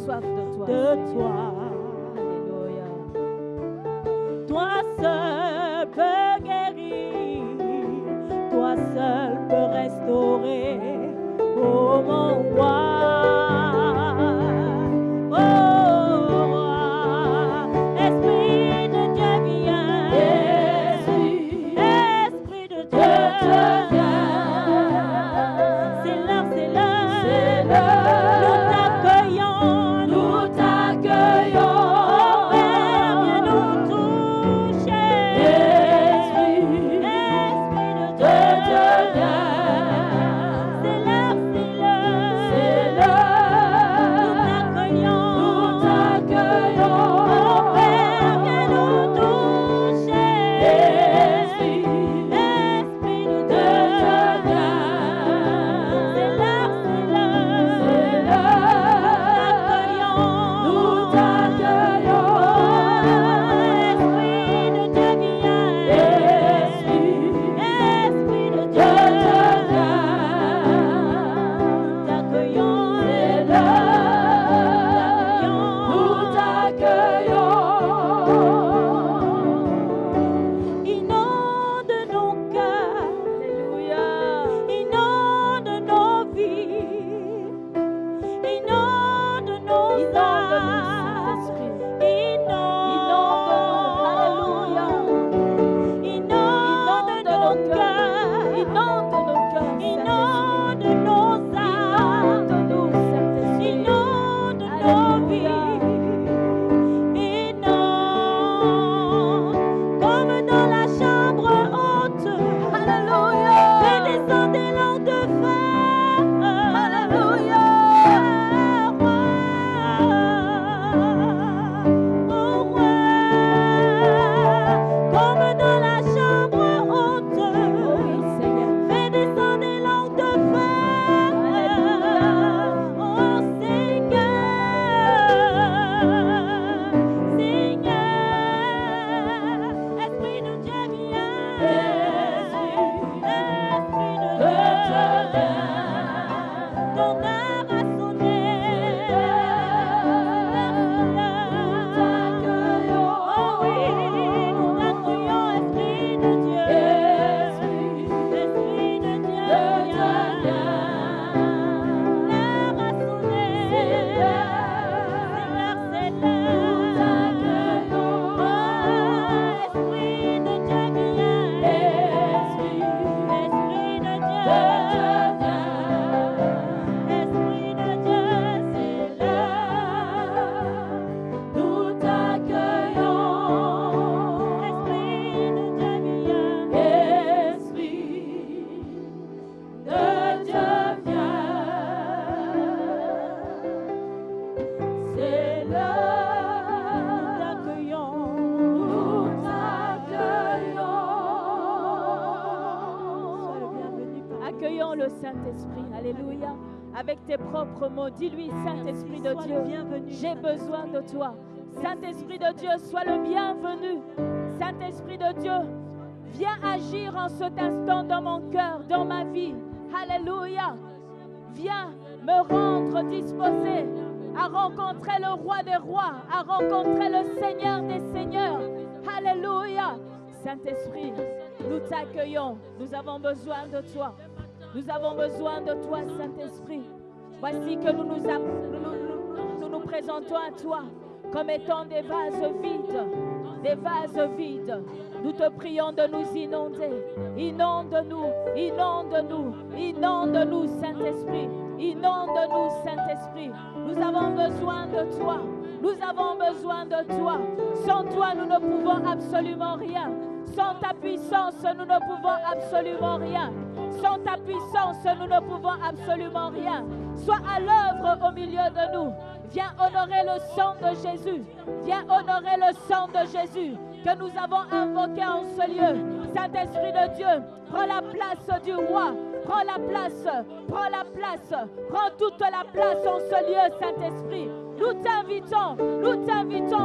soif de toi. de toi. Alléluia. Toi seul peux guérir, toi seul peux restaurer, oh mon roi. Oh roi, Esprit de Dieu viens, Esprit de Dieu viens. C'est l'heure, c'est l'heure, nous t'accueillons. Oh Père, viens nous toucher. Esprit de Dieu viens. C'est l'heure, c'est l'heure, nous t'accueillons. Oh Père, viens nous toucher. Esprit de Dieu viens. C'est l'heure, nous t'accueillons. Esprit de Dieu viens. Esprit de Dieu viens. T'accueillons. C'est l'heure, nous t'accueillons. Inonde nos cœurs, alléluia. Inonde nos vies, inonde nos âmes, inonde nos cœurs, inonde nos âmes, inonde nos vies, inonde comme dans la chambre haute. Alléluia. Fais descendre des langues de feu. Alléluia. Oh roi, comme dans la chambre haute. Fais descendre des langues de feu. Oh Seigneur, Seigneur, Esprit de Dieu viens. Esprit de Dieu viens. Ton heure a sonné. Nous t'accueillons. Oh oui, nous t'accueillons, Esprit de Dieu. Esprit de Dieu viens. L'heure a sonné. C'est l'heure, c'est l'heure. Nous t'accueillons. Oh, Esprit de Dieu viens. Esprit de Dieu viens. Esprit de Dieu, c'est l'heure. Nous t'accueillons. Esprit de Dieu viens. Esprit de Dieu viens. C'est l'heure. Nous t'accueillons. Nous t'accueillons. Sois le bienvenu. Accueillons le Saint-Esprit. Alléluia. Avec tes propres mots, dis-lui, Saint-Esprit de Dieu, j'ai besoin de toi. Saint-Esprit de Dieu, sois le bienvenu. Saint-Esprit de Dieu, viens agir en cet instant dans mon cœur, dans ma vie. Alléluia. Viens me rendre disposé à rencontrer le roi des rois, à rencontrer le Seigneur des seigneurs. Alléluia. Saint-Esprit, nous t'accueillons. Nous avons besoin de toi. Nous avons besoin de toi, Saint-Esprit. Voici que nous présentons à toi comme étant des vases vides. Des vases vides. Nous te prions de nous inonder. Inonde-nous, inonde-nous, inonde-nous, Saint-Esprit. Inonde-nous, Saint-Esprit. Nous avons besoin de toi. Nous avons besoin de toi. Sans toi, nous ne pouvons absolument rien. Sans ta puissance, nous ne pouvons absolument rien. Sans ta puissance, nous ne pouvons absolument rien. Sois à l'œuvre au milieu de nous. Viens honorer le sang de Jésus. Viens honorer le sang de Jésus que nous avons invoqué en ce lieu. Saint-Esprit de Dieu, prends la place du roi. Prends la place, prends la place, prends toute la place en ce lieu, Saint-Esprit. Nous t'invitons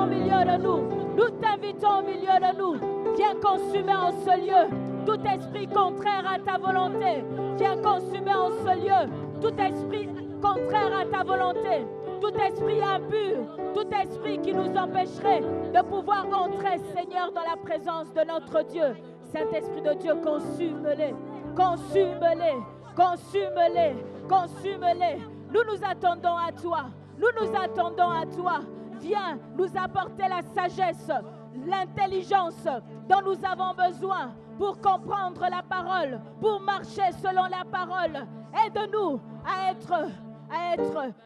au milieu de nous. Nous t'invitons au milieu de nous. Viens consumer en ce lieu tout esprit contraire à ta volonté. Viens consumer en ce lieu tout esprit contraire à ta volonté. tout esprit impur, tout esprit qui nous empêcherait de pouvoir entrer, Seigneur, dans la présence de notre Dieu. Saint-Esprit de Dieu, consume-les, consume-les, consume-les, consume-les. Nous attendons à toi, nous attendons à toi. Viens nous apporter la sagesse, l'intelligence dont nous avons besoin pour comprendre la parole, pour marcher selon la parole. Aide-nous à être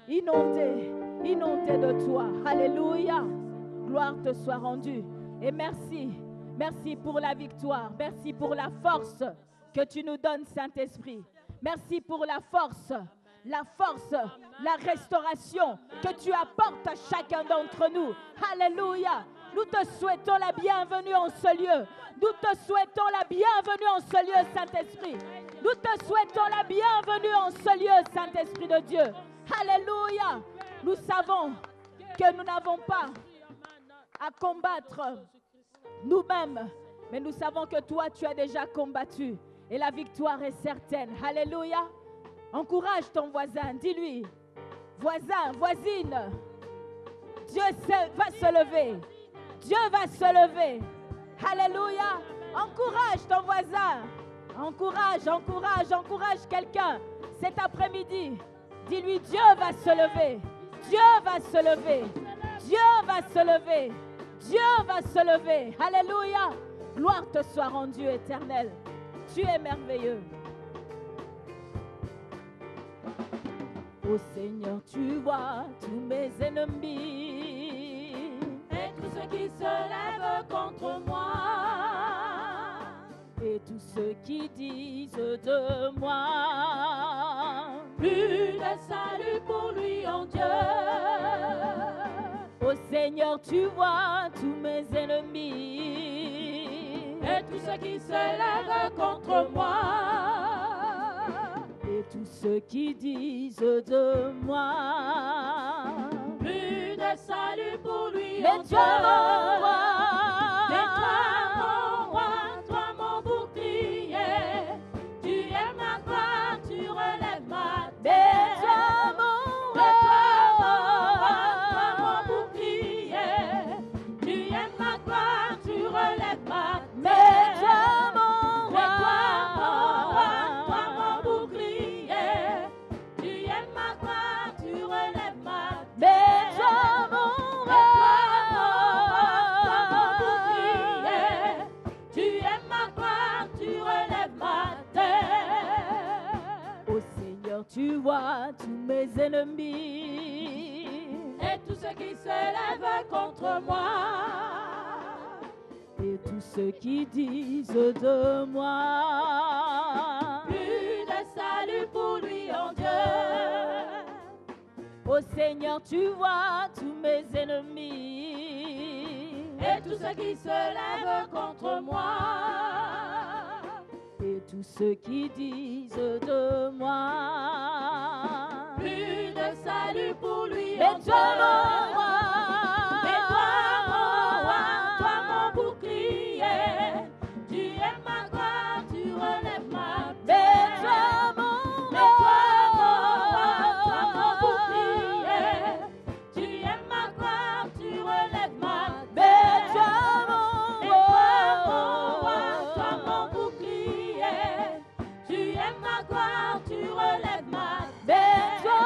inondés de toi. Alléluia. Gloire te soit rendue. Et merci. Merci pour la victoire. Merci pour la force que tu nous donnes, Saint-Esprit. Merci pour la force, la restauration que tu apportes à chacun d'entre nous. Alléluia. Nous te souhaitons la bienvenue en ce lieu. Nous te souhaitons la bienvenue en ce lieu, Saint-Esprit. Nous te souhaitons la bienvenue en ce lieu, Saint-Esprit de Dieu. Alléluia. Nous savons que nous n'avons pas à combattre nous-mêmes, mais nous savons que toi, tu as déjà combattu et la victoire est certaine. Alléluia. Encourage ton voisin, dis-lui, voisin, voisine, Dieu va se lever. Dieu va se lever. Alléluia. Encourage ton voisin. Encourage quelqu'un cet après-midi. Dis-lui, Dieu va se lever. Dieu va se lever. Dieu va se lever. Dieu va se lever. Alléluia. Gloire te soit rendue, Éternel. Tu es merveilleux. Ô Seigneur, tu vois tous mes ennemis et tous ceux qui se lèvent contre moi, et tous ceux qui disent de moi plus de salut pour lui en Dieu. Ô Seigneur, tu vois tous mes ennemis et tous ceux qui se lèvent contre moi, et tous ceux qui disent de moi plus de salut pour lui mais en Dieu. Mais toi mon bouclier, tu es ma gloire, tu relèves ma tête. Mais toi mon bouclier, tu es ma gloire, tu relèves ma tête. Toi mon bouclier, tu es ma gloire, tu relèves ma tête. Tu es ma gloire, tu relèves ma tête. Ô Seigneur, tu vois tous mes ennemis Et tous ceux qui se lèvent contre moi, et tous ceux qui disent de moi plus de salut pour lui en Dieu. Ô Seigneur, tu vois tous mes ennemis Et tous ceux qui se lèvent contre moi, et tous ceux qui disent de moi plus de salut pour lui mais en Dieu. Mais toi mon bouclier, tu es ma gloire, tu relèves ma tête. Mais toi mon bouclier, tu es ma gloire, tu relèves ma tête. Mais toi mon bouclier, tu es ma gloire, tu relèves ma tête. Mais toi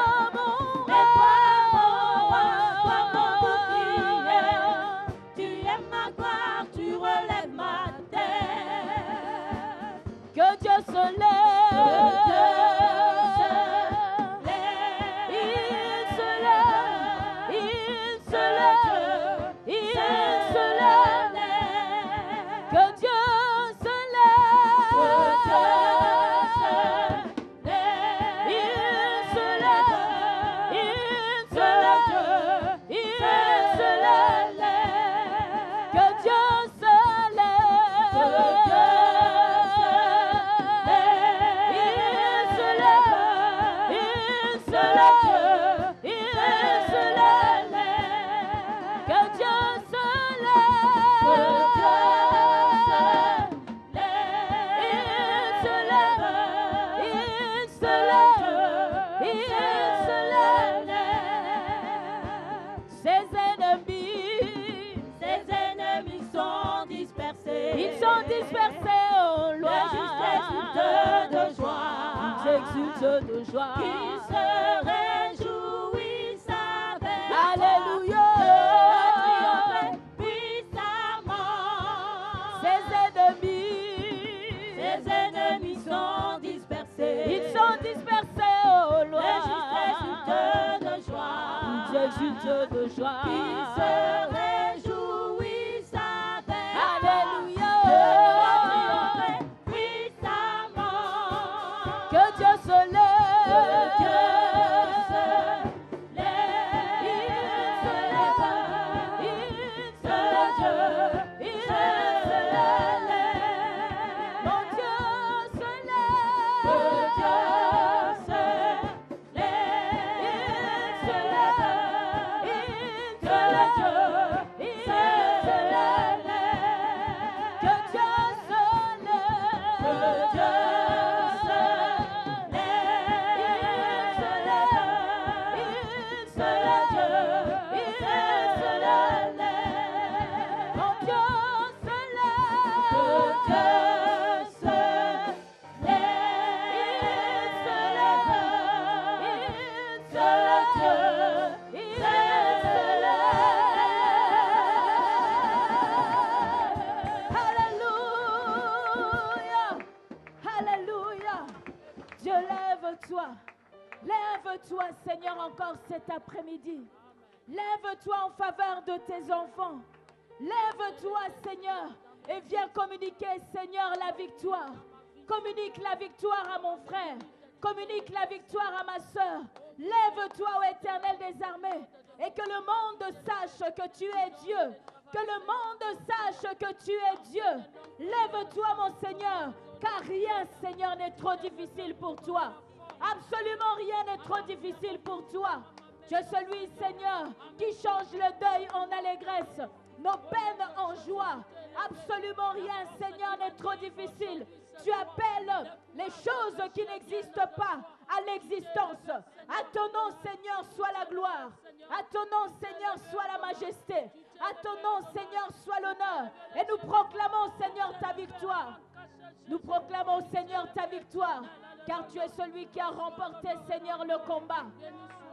dispersés au loin. Le juste exulte de joie. Ils exultent de joie. Qui se réjouissent avec Alléluia. triompher puissamment. Ses ennemis sont dispersés. ils sont dispersés au loin. Le juste exulte de joie. Ils exultent de joie. Qui se réjouissent avec Alléluia. triompher puissamment. Que Dieu se lève. Que Dieu se lève. Il se lève. Il se lève. Il se lève. Mon Dieu se lève. Que Dieu se lève. Il se lève. Il se lève. Il se lève. Que Dieu se lève. Que Dieu se lève. Il se lève. Il se lève. Il se lève. Mon Dieu se lève. Que Dieu se lève. Il se lève. Il se lève. Il se lève. Alléluia. Alléluia. Dieu, lève-toi. Lève-toi, Seigneur, encore cet après-midi. Lève-toi en faveur de tes enfants. Lève-toi, Seigneur, et viens communiquer, Seigneur, la victoire. Communique la victoire à mon frère. Communique la victoire à ma soeur. Lève-toi, ô Éternel des armées, et que le monde sache que tu es Dieu. Que le monde sache que tu es Dieu. Lève-toi, mon Seigneur, car rien, Seigneur, n'est trop difficile pour toi. Absolument rien n'est trop difficile pour toi. Tu es celui, Seigneur, qui change le deuil en allégresse, nos peines en joie. Absolument rien, Seigneur, n'est trop difficile. Tu appelles les choses qui n'existent pas à l'existence. À ton nom, Seigneur, soit la gloire. À ton nom, Seigneur, soit la majesté. À ton nom, Seigneur, soit l'honneur. Et nous proclamons, Seigneur, ta victoire. Nous proclamons, Seigneur, ta victoire. Car tu es celui qui a remporté, Seigneur, le combat.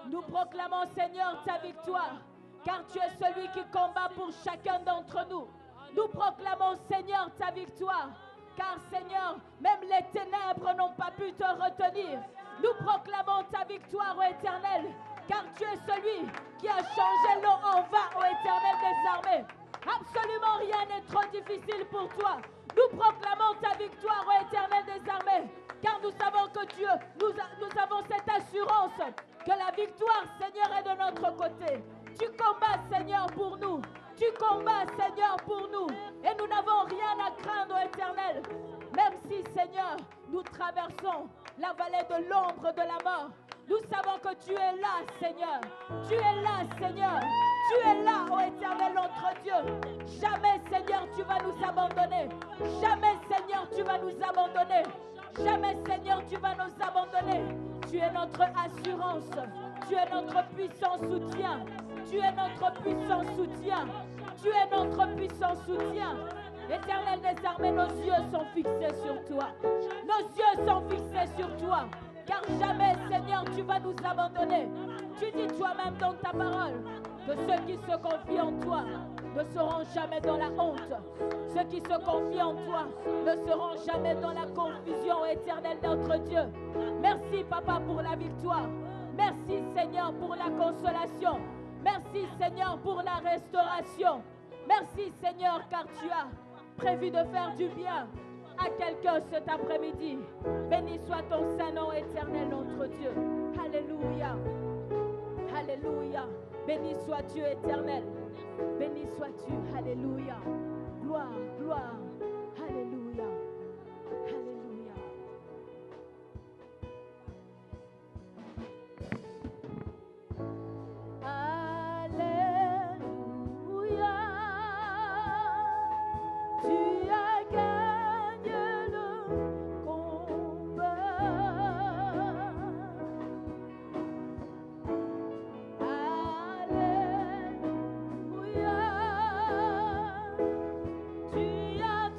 Nous proclamons, Seigneur, ta victoire. Car tu es celui qui combat pour chacun d'entre nous. Nous proclamons, Seigneur, ta victoire. Car, Seigneur, même les ténèbres n'ont pas pu te retenir. Nous proclamons ta victoire, ô Éternel. Car tu es celui qui a changé l'eau en vin, ô Éternel des armées. Absolument rien n'est trop difficile pour toi. Nous proclamons ta victoire, ô Éternel des armées. Car nous savons que Dieu, nous avons cette assurance que la victoire, Seigneur, est de notre côté. Tu combats, Seigneur, pour nous. Tu combats, Seigneur, pour nous. Et nous n'avons rien à craindre, ô Éternel. Même si, Seigneur, nous traversons la vallée de l'ombre de la mort, nous savons que tu es là, Seigneur. Tu es là, Seigneur. Tu es là, ô Éternel, notre Dieu. Jamais, Seigneur, tu vas nous abandonner. Jamais, Seigneur, tu vas nous abandonner. Jamais, Seigneur, tu vas nous abandonner. Tu es notre assurance. Tu es notre puissant soutien. Tu es notre puissant soutien. Tu es notre puissant soutien. Éternel des armées, nos yeux sont fixés sur toi. Nos yeux sont fixés sur toi. Car jamais, Seigneur, tu vas nous abandonner. Tu dis toi-même dans ta parole que ceux qui se confient en toi ne seront jamais dans la honte. Ceux qui se confient en toi ne seront jamais dans la confusion, éternelle notre Dieu. Merci, Papa, pour la victoire. Merci, Seigneur, pour la consolation. Merci, Seigneur, pour la restauration. Merci, Seigneur, car tu as prévu de faire du bien à quelqu'un cet après-midi. Béni soit ton Saint-Nom, éternel notre Dieu. Alléluia. Alléluia. Béni sois-tu, éternel. Béni sois-tu. Alléluia. Gloire, gloire. Alléluia. Alléluia. Alléluia. Tu as gagné le combat. Alléluia. Tu as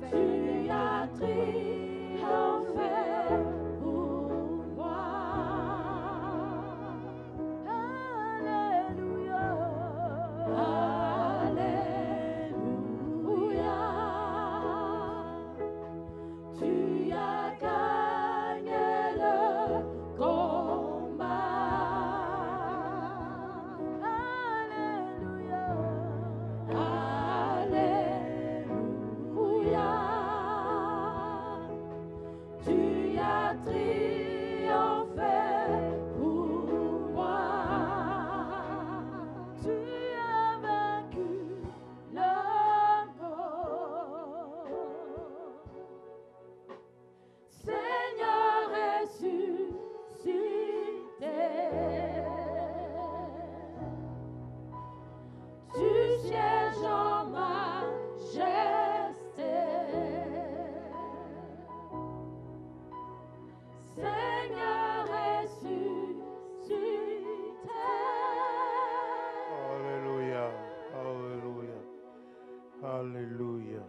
revêt la Tu as triomphé pour moi. Alléluia. Alléluia. Tu as gagné le combat. Alléluia. Alléluia. Tu as triomphé pour moi. Tu as vaincu La mort. Seigneur ressuscité, tu sièges en majesté. Seigneur ressuscité. Alléluia, alléluia, alléluia.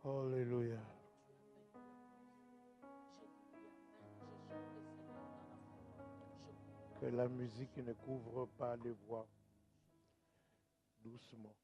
Alléluia. Que la musique ne couvre pas les voix. Doucement.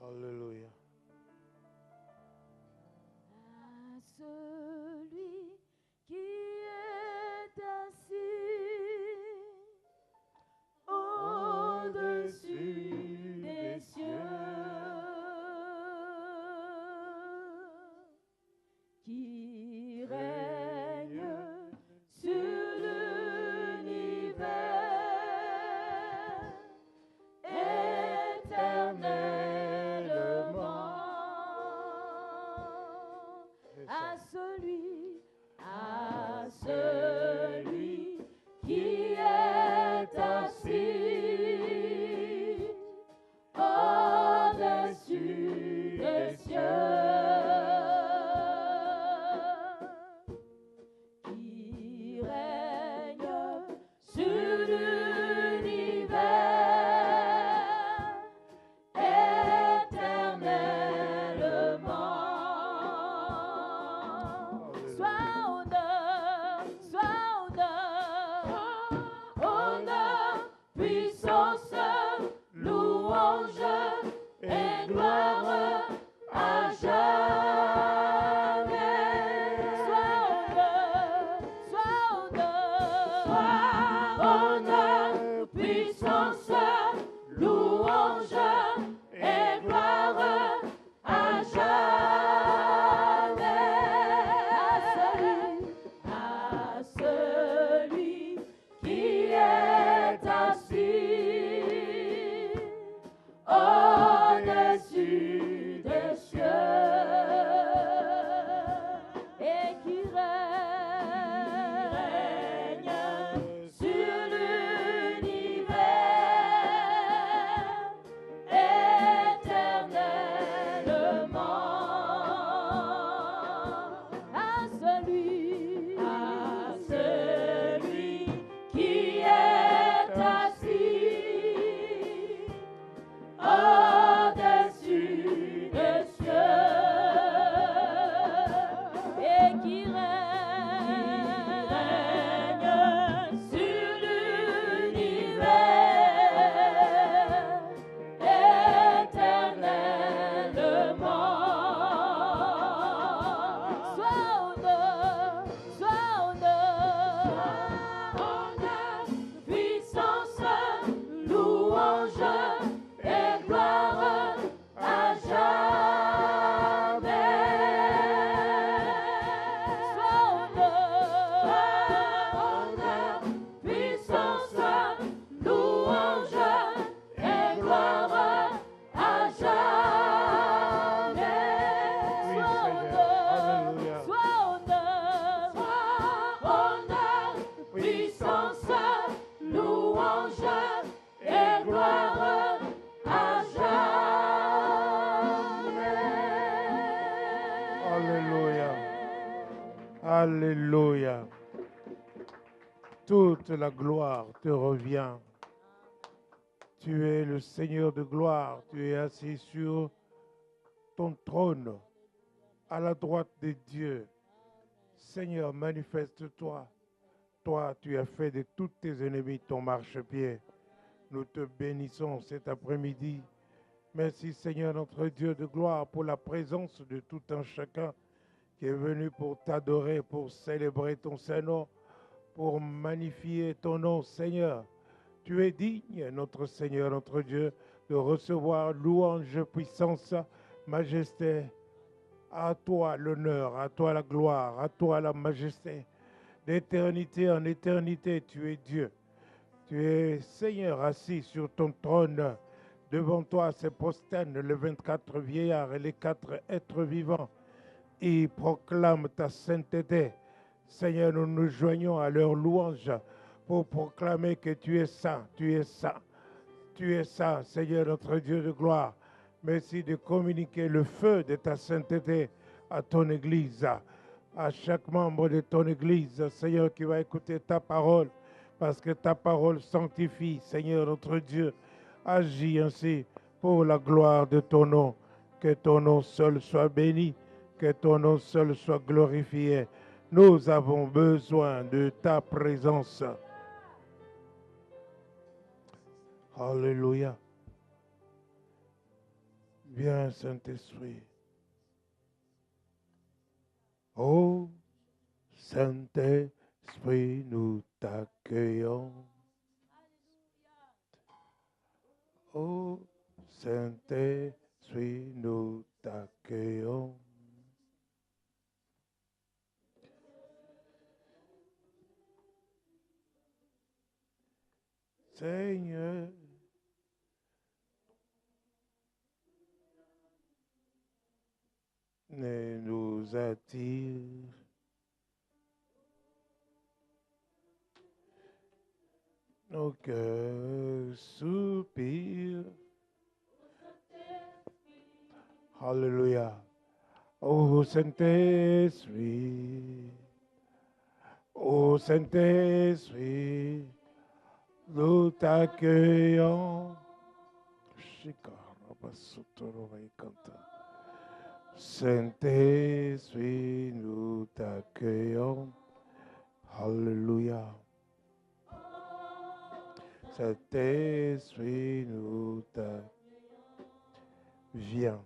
Alléluia. À celui qui est assis au-dessus des cieux, qui règne sur l'univers éternellement. À celui qui est assis au-dessus des cieux, qui règne sur l'univers éternellement. Sois honneur, puissance, louange et gloire à jamais. Sois honneur, puissance, louange et gloire à jamais. À celui qui est assis au-dessus Alléluia. Toute la gloire te revient. Tu es le Seigneur de gloire. Tu es assis sur ton trône, à la droite de Dieu. Seigneur, manifeste-toi. Toi, tu as fait de tous tes ennemis ton marchepied. Nous te bénissons cet après-midi. Merci Seigneur notre Dieu de gloire pour la présence de tout un chacun qui est venu pour t'adorer, pour célébrer ton Saint-Nom, pour magnifier ton nom Seigneur. Tu es digne, notre Seigneur, notre Dieu, de recevoir louange, puissance, majesté. À toi l'honneur, à toi la gloire, à toi la majesté. D'éternité en éternité, tu es Dieu. Tu es Seigneur assis sur ton trône. Devant toi se prosternent les 24 vieillards et les 4 êtres vivants. Ils proclament ta sainteté. Seigneur, nous nous joignons à leur louange pour proclamer que tu es saint, tu es saint. Tu es saint, Seigneur notre Dieu de gloire. Merci de communiquer le feu de ta sainteté à ton Église, à chaque membre de ton Église, Seigneur, qui va écouter ta parole, parce que ta parole sanctifie, Seigneur notre Dieu. Agis ainsi pour la gloire de ton nom. Que ton nom seul soit béni, que ton nom seul soit glorifié. Nous avons besoin de ta présence. Alléluia. Viens, Saint-Esprit. Ô Saint-Esprit, nous t'accueillons. Ô Saint-Esprit, nous t'accueillons. Seigneur, ne nous attire nos cœurs soupirent. Alléluia. Ô Saint-Esprit, ô Saint-Esprit, nous t'accueillons. Saint-Esprit, nous t'accueillons. Alléluia. Saint-Esprit, nous t'accueillons. Viens.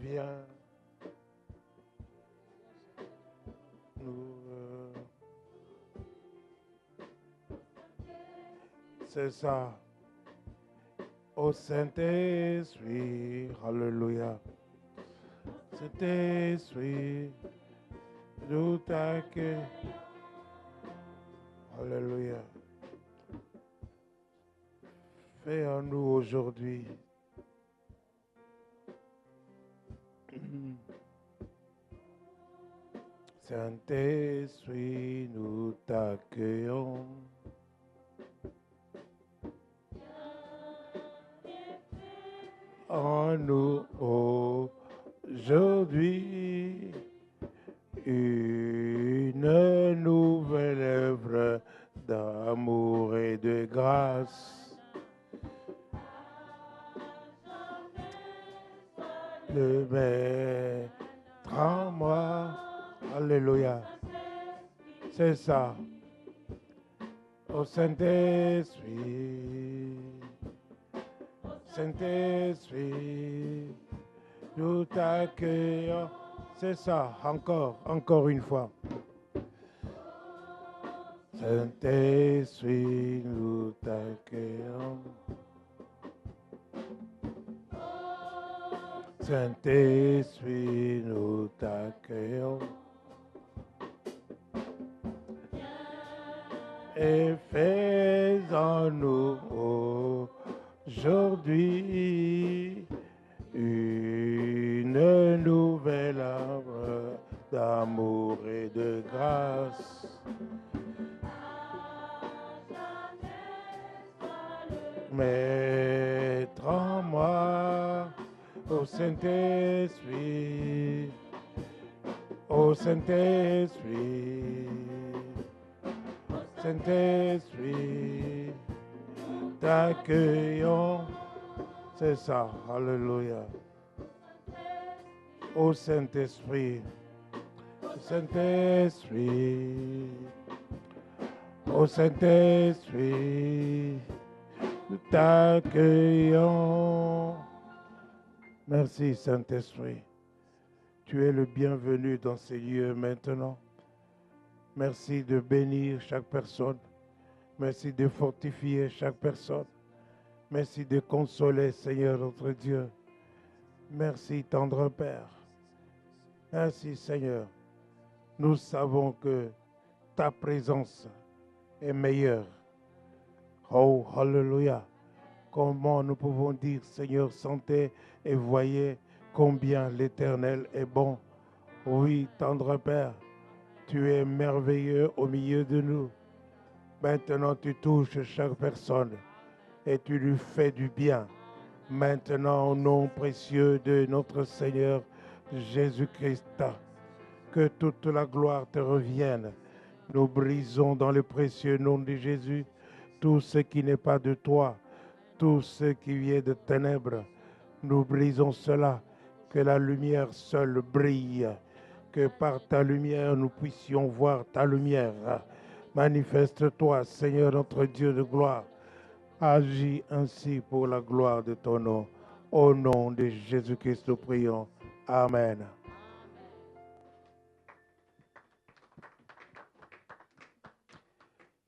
Viens. C'est ça. Ô Saint-Esprit, alléluia. Saint-Esprit, nous t'accueillons. Alléluia. Fais en nous aujourd'hui. Saint-Esprit, nous t'accueillons. En nous aujourd'hui, une nouvelle œuvre d'amour et de grâce. Le Maître en moi. Alléluia. C'est ça. Au Saint-Esprit. Saint-Esprit, nous t'accueillons. C'est ça, encore une fois. Saint-Esprit, nous t'accueillons. Saint-Esprit, nous t'accueillons. Et fais en nous aujourd'hui une nouvelle œuvre gloire. Ô Saint-Esprit, ô Saint-Esprit, Saint-Esprit, t'accueillons. C'est ça, alléluia. Ô Saint-Esprit, Saint-Esprit, ô Saint-Esprit, nous t'accueillons. Merci Saint-Esprit. Tu es le bienvenu dans ces lieux maintenant. Merci de bénir chaque personne. Merci de fortifier chaque personne. Merci de consoler, Seigneur notre Dieu. Merci, tendre Père. Merci, Seigneur. Nous savons que ta présence est meilleure. Oh, alléluia. Comment nous pouvons dire, Seigneur, sentez et voyez combien l'Éternel est bon. Oui, tendre Père, tu es merveilleux au milieu de nous. Maintenant, tu touches chaque personne et tu lui fais du bien. Maintenant, au nom précieux de notre Seigneur Jésus-Christ, que toute la gloire te revienne. Nous brisons dans le précieux nom de Jésus tout ce qui n'est pas de toi, tout ce qui vient de ténèbres. Nous brisons cela, que la lumière seule brille, que par ta lumière nous puissions voir ta lumière. Manifeste-toi, Seigneur notre Dieu de gloire. Agis ainsi pour la gloire de ton nom. Au nom de Jésus-Christ, nous prions. Amen.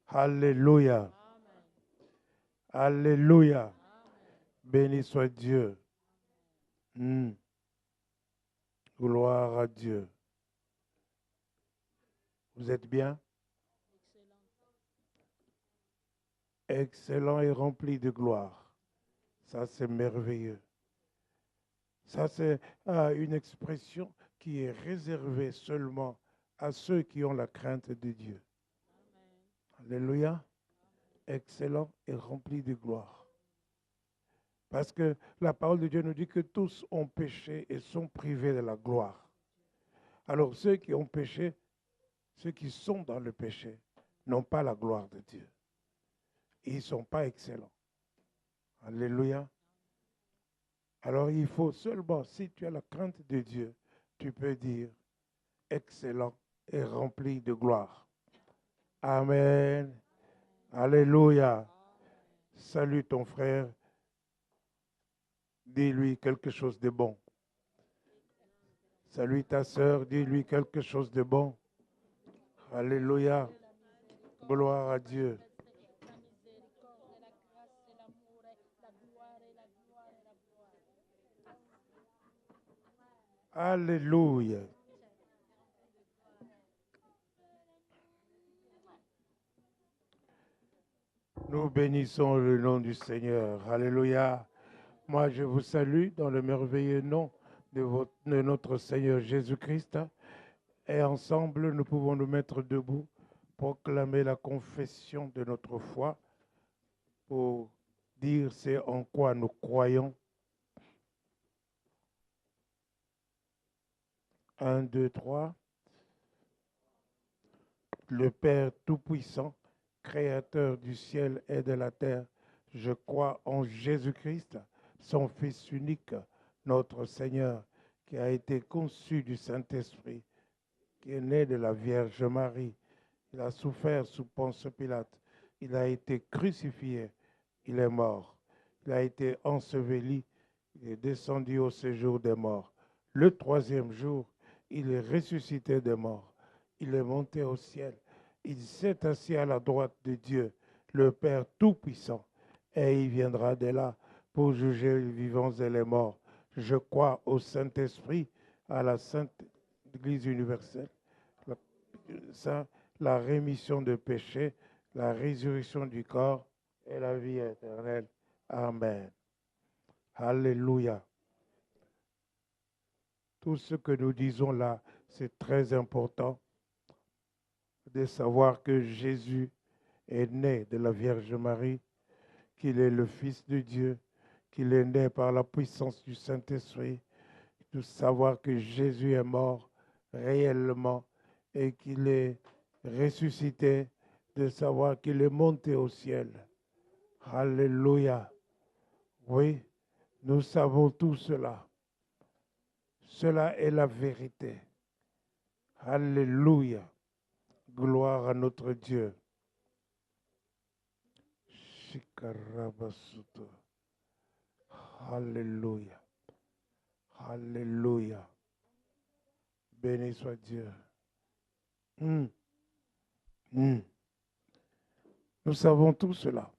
Alléluia. Alléluia. Béni soit Dieu. Gloire à Dieu. Vous êtes bien? Excellent et rempli de gloire. Ça, c'est merveilleux. Ça, c'est une expression qui est réservée seulement à ceux qui ont la crainte de Dieu. Alléluia. Excellent et rempli de gloire. Parce que la parole de Dieu nous dit que tous ont péché et sont privés de la gloire. Alors ceux qui ont péché, ceux qui sont dans le péché, n'ont pas la gloire de Dieu. Ils ne sont pas excellents. Alléluia. Alors il faut seulement, si tu as la crainte de Dieu, tu peux dire excellent et rempli de gloire. Amen. Alléluia. Salue ton frère. Dis-lui quelque chose de bon. Salue ta sœur. Dis-lui quelque chose de bon. Alléluia. Gloire à Dieu. Alléluia. Nous bénissons le nom du Seigneur. Alléluia. Moi, je vous salue dans le merveilleux nom de notre Seigneur Jésus-Christ. Et ensemble, nous pouvons nous mettre debout, proclamer la confession de notre foi, pour dire c'est en quoi nous croyons. 1, 2, 3. Le Père Tout-Puissant, Créateur du ciel et de la terre, je crois en Jésus-Christ, son Fils unique, notre Seigneur, qui a été conçu du Saint-Esprit, qui est né de la Vierge Marie. Il a souffert sous Ponce Pilate. Il a été crucifié. Il est mort. Il a été enseveli. Il est descendu au séjour des morts. Le troisième jour, il est ressuscité des morts. Il est monté au ciel. Il s'est assis à la droite de Dieu, le Père Tout-Puissant. Et il viendra de là pour juger les vivants et les morts. Je crois au Saint-Esprit, à la Sainte Église universelle, la rémission de péchés, la résurrection du corps et la vie éternelle. Amen. Alléluia. Tout ce que nous disons là, c'est très important de savoir que Jésus est né de la Vierge Marie, qu'il est le Fils de Dieu, qu'il est né par la puissance du Saint-Esprit, de savoir que Jésus est mort réellement et qu'il est ressuscité, de savoir qu'il est monté au ciel. Alléluia. Oui, nous savons tout cela. Cela est la vérité. Alléluia. Gloire à notre Dieu. Shikarabasuto. Alléluia. Alléluia. Béni soit Dieu. Nous savons tout cela.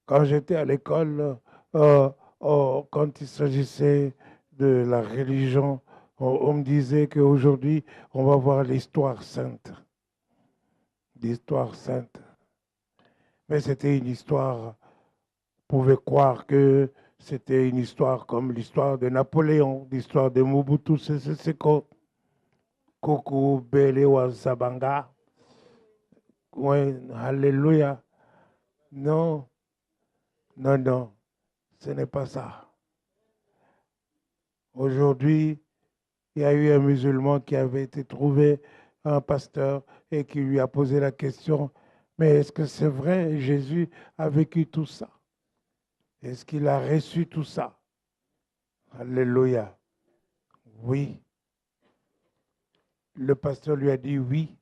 Quand j'étais à l'école, quand il s'agissait de la religion, on me disait qu'aujourd'hui, on va voir l'histoire sainte. L'histoire sainte. Mais c'était une histoire, on pouvait croire que c'était une histoire comme l'histoire de Napoléon, l'histoire de Mobutu Sese Seko, Koko Bele Wazabanga. Oui, alléluia. Non, non, non, ce n'est pas ça. Aujourd'hui, il y a eu un musulman qui avait été trouvé, un pasteur, et qui lui a posé la question, mais est-ce que c'est vrai, Jésus a vécu tout ça? Est-ce qu'il a reçu tout ça? Alléluia. Oui. Le pasteur lui a dit oui,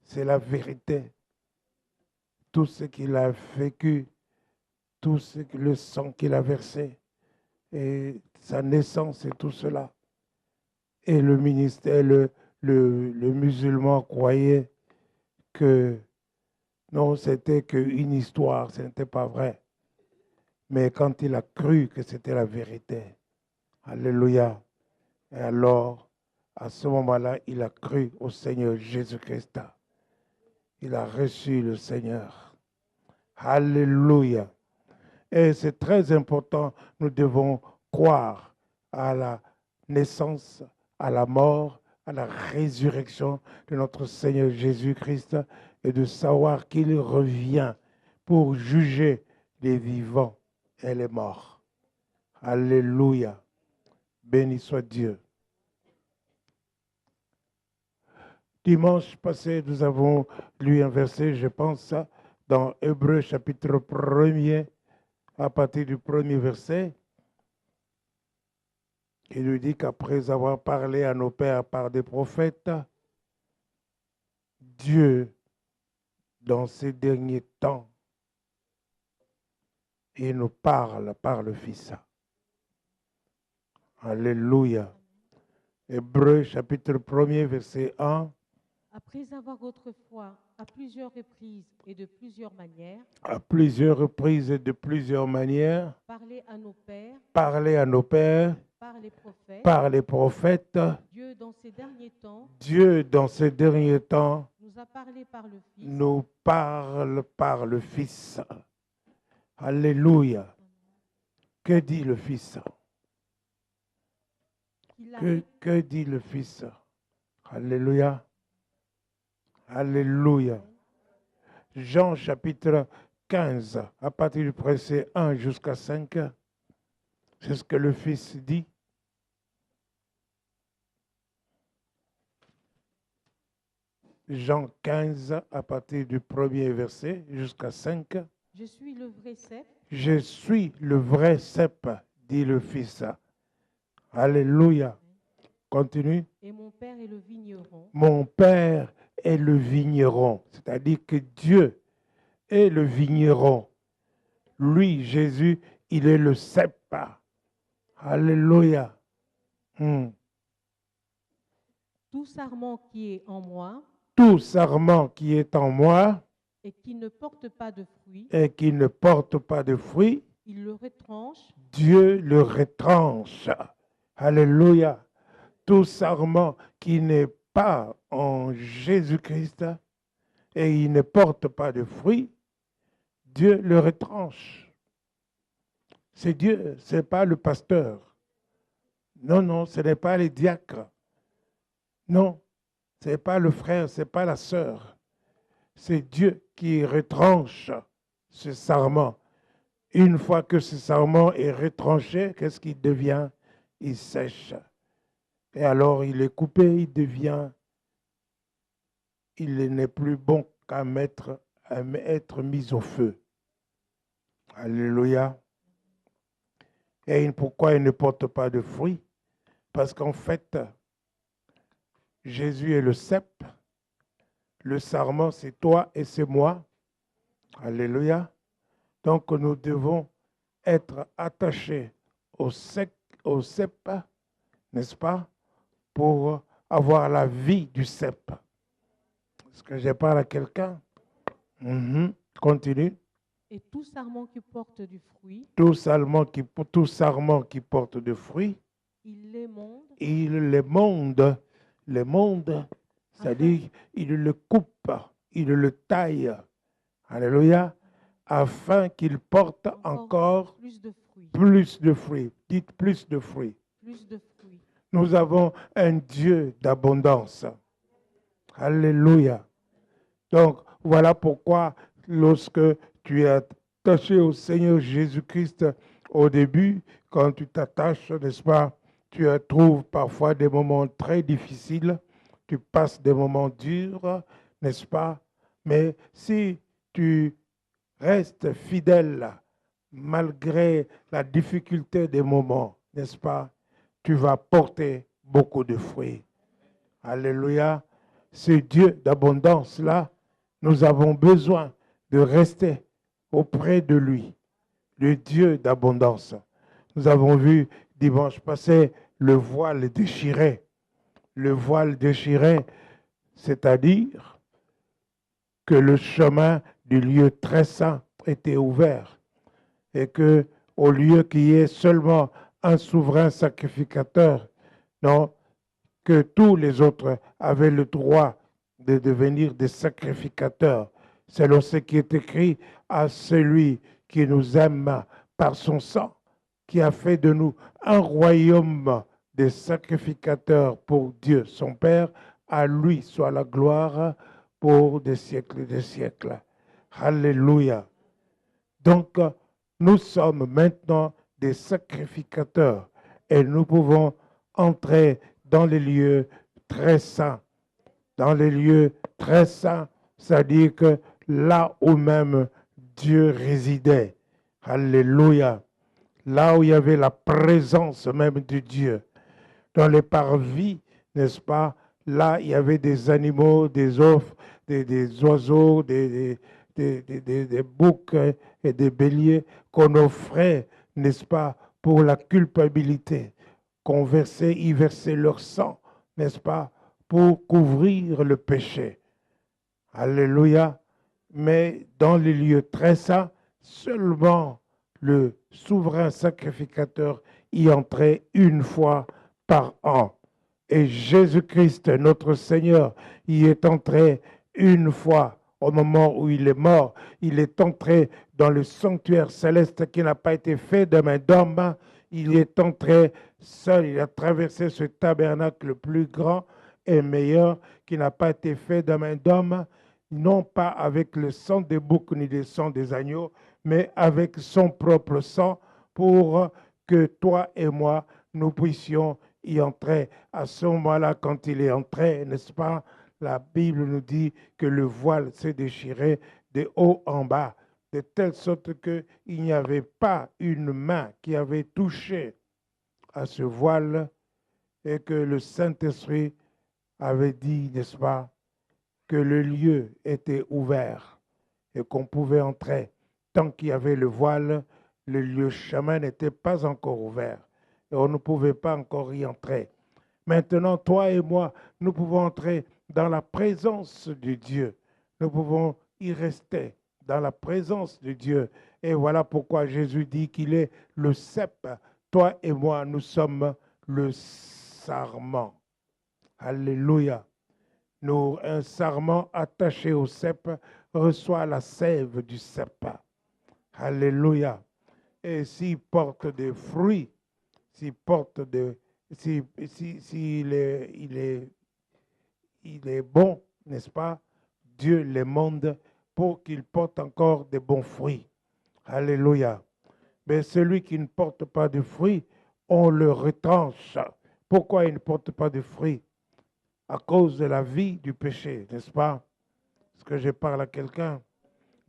c'est la vérité. Tout ce qu'il a vécu, tout le sang qu'il a versé, et sa naissance et tout cela. Et le ministère, le musulman croyait que non, c'était qu'une histoire, ce n'était pas vrai. Mais quand il a cru que c'était la vérité, alléluia, et alors, à ce moment-là, il a cru au Seigneur Jésus-Christ. Il a reçu le Seigneur. Alléluia. Et c'est très important, nous devons croire à la naissance, à la mort, à la résurrection de notre Seigneur Jésus-Christ et de savoir qu'il revient pour juger les vivants et les morts. Alléluia. Béni soit Dieu. Dimanche passé, nous avons lu un verset, je pense, dans Hébreux chapitre 1er, à partir du premier verset. Il nous dit qu'après avoir parlé à nos pères par des prophètes, Dieu, dans ces derniers temps, il nous parle par le Fils. Alléluia. Hébreux chapitre 1er, verset 1. Après avoir autrefois, à plusieurs reprises et de plusieurs manières, À plusieurs reprises et de plusieurs manières, parlé à nos pères, par les prophètes, Dieu dans ces derniers temps, Dieu dans ces derniers temps nous a parlé par le Fils, nous parle par le Fils. Alléluia. Que dit le Fils? Que dit le Fils? Alléluia. Alléluia. Jean chapitre 15, à partir du verset 1 jusqu'à 5, c'est ce que le Fils dit. Jean 15, à partir du premier verset jusqu'à 5. Je suis le vrai cep. Je suis le vrai cep, dit le Fils. Alléluia. Continue. Et mon Père est le vigneron. Mon Père est le vigneron. C'est-à-dire que Dieu est le vigneron. Lui, Jésus, il est le cep. Alléluia. Tout sarment qui est en moi. Tout sarment qui est en moi. Et qui ne porte pas de fruits. Et qui ne porte pas de fruits. Il le retranche. Dieu le retranche. Alléluia. Tout sarment qui n'est pas en Jésus-Christ et il ne porte pas de fruits, Dieu le retranche. C'est Dieu, ce n'est pas le pasteur. Non, non, ce n'est pas les diacres. Non, ce n'est pas le frère, ce n'est pas la sœur. C'est Dieu qui retranche ce sarment Une fois que ce sarment est retranché, qu'est-ce qu'il devient? Il sèche. Et alors il est coupé, il n'est plus bon à être mis au feu. Alléluia. Et pourquoi il ne porte pas de fruits? Parce qu'en fait, Jésus est le cep. Le sarment, c'est toi et c'est moi. Alléluia. Donc nous devons être attachés au cep, n'est-ce pas, pour avoir la vie du cep. Est-ce que je parle à quelqu'un? Continue. Et tout sarment qui porte du fruit, Tout sarment qui porte de fruits, il l'émonde, c'est-à-dire il le coupe, il le taille. Alléluia. Afin qu'il porte encore plus de fruits. plus de fruits. Dites plus de fruits. Plus de fruits. Nous avons un Dieu d'abondance. Alléluia. Donc, voilà pourquoi lorsque tu es attaché au Seigneur Jésus-Christ au début, quand tu t'attaches, n'est-ce pas, tu trouves parfois des moments très difficiles, tu passes des moments durs, n'est-ce pas? Mais si tu restes fidèle malgré la difficulté des moments, n'est-ce pas? Tu vas porter beaucoup de fruits. Alléluia. Ce Dieu d'abondance-là, nous avons besoin de rester auprès de lui, le Dieu d'abondance. Nous avons vu dimanche passé le voile déchiré. Le voile déchiré, c'est-à-dire que le chemin du lieu très saint était ouvert et que au lieu qu'il y ait seulement un souverain sacrificateur, non, que tous les autres avaient le droit de devenir des sacrificateurs, selon ce qui est écrit à celui qui nous aime par son sang, qui a fait de nous un royaume des sacrificateurs pour Dieu, son Père. À lui soit la gloire pour des siècles et des siècles. Alléluia. Donc, nous sommes maintenant des sacrificateurs et nous pouvons entrer dans les lieux très saints. Dans les lieux très saints, c'est-à-dire que là où même Dieu résidait. Alléluia. Là où il y avait la présence même de Dieu. Dans les parvis, n'est-ce pas? Là, il y avait des animaux, des oiseaux, des boucs et des béliers qu'on offrait, n'est-ce pas, pour la culpabilité, y verser leur sang, n'est-ce pas, pour couvrir le péché. Alléluia. Mais dans les lieux très saints, seulement le souverain sacrificateur y entrait une fois par an. Et Jésus-Christ, notre Seigneur, y est entré une fois au moment où il est mort. Il est entré dans le sanctuaire céleste qui n'a pas été fait de main d'homme. Il est entré seul, il a traversé ce tabernacle le plus grand et meilleur qui n'a pas été fait de main d'homme, non pas avec le sang des boucs ni le sang des agneaux, mais avec son propre sang pour que toi et moi, nous puissions y entrer. À ce moment-là, quand il est entré, n'est-ce pas, la Bible nous dit que le voile s'est déchiré de haut en bas, de telle sorte qu'il n'y avait pas une main qui avait touché à ce voile et que le Saint-Esprit avait dit, n'est-ce pas, que le lieu était ouvert et qu'on pouvait entrer. Tant qu'il y avait le voile, le lieu chemin n'était pas encore ouvert et on ne pouvait pas encore y entrer. Maintenant, toi et moi, nous pouvons entrer dans la présence de Dieu. Nous pouvons y rester dans la présence de Dieu. Et voilà pourquoi Jésus dit qu'il est le cep. Toi et moi, nous sommes le sarment. Alléluia. Nous, un sarment attaché au cep reçoit la sève du cep. Alléluia. Et s'il porte des fruits, s'il est bon, n'est-ce pas? Dieu l'émonde pour qu'il porte encore des bons fruits. Alléluia. Mais celui qui ne porte pas de fruits, on le retranche. Pourquoi il ne porte pas de fruits? À cause de la vie du péché, n'est-ce pas? Est-ce que je parle à quelqu'un?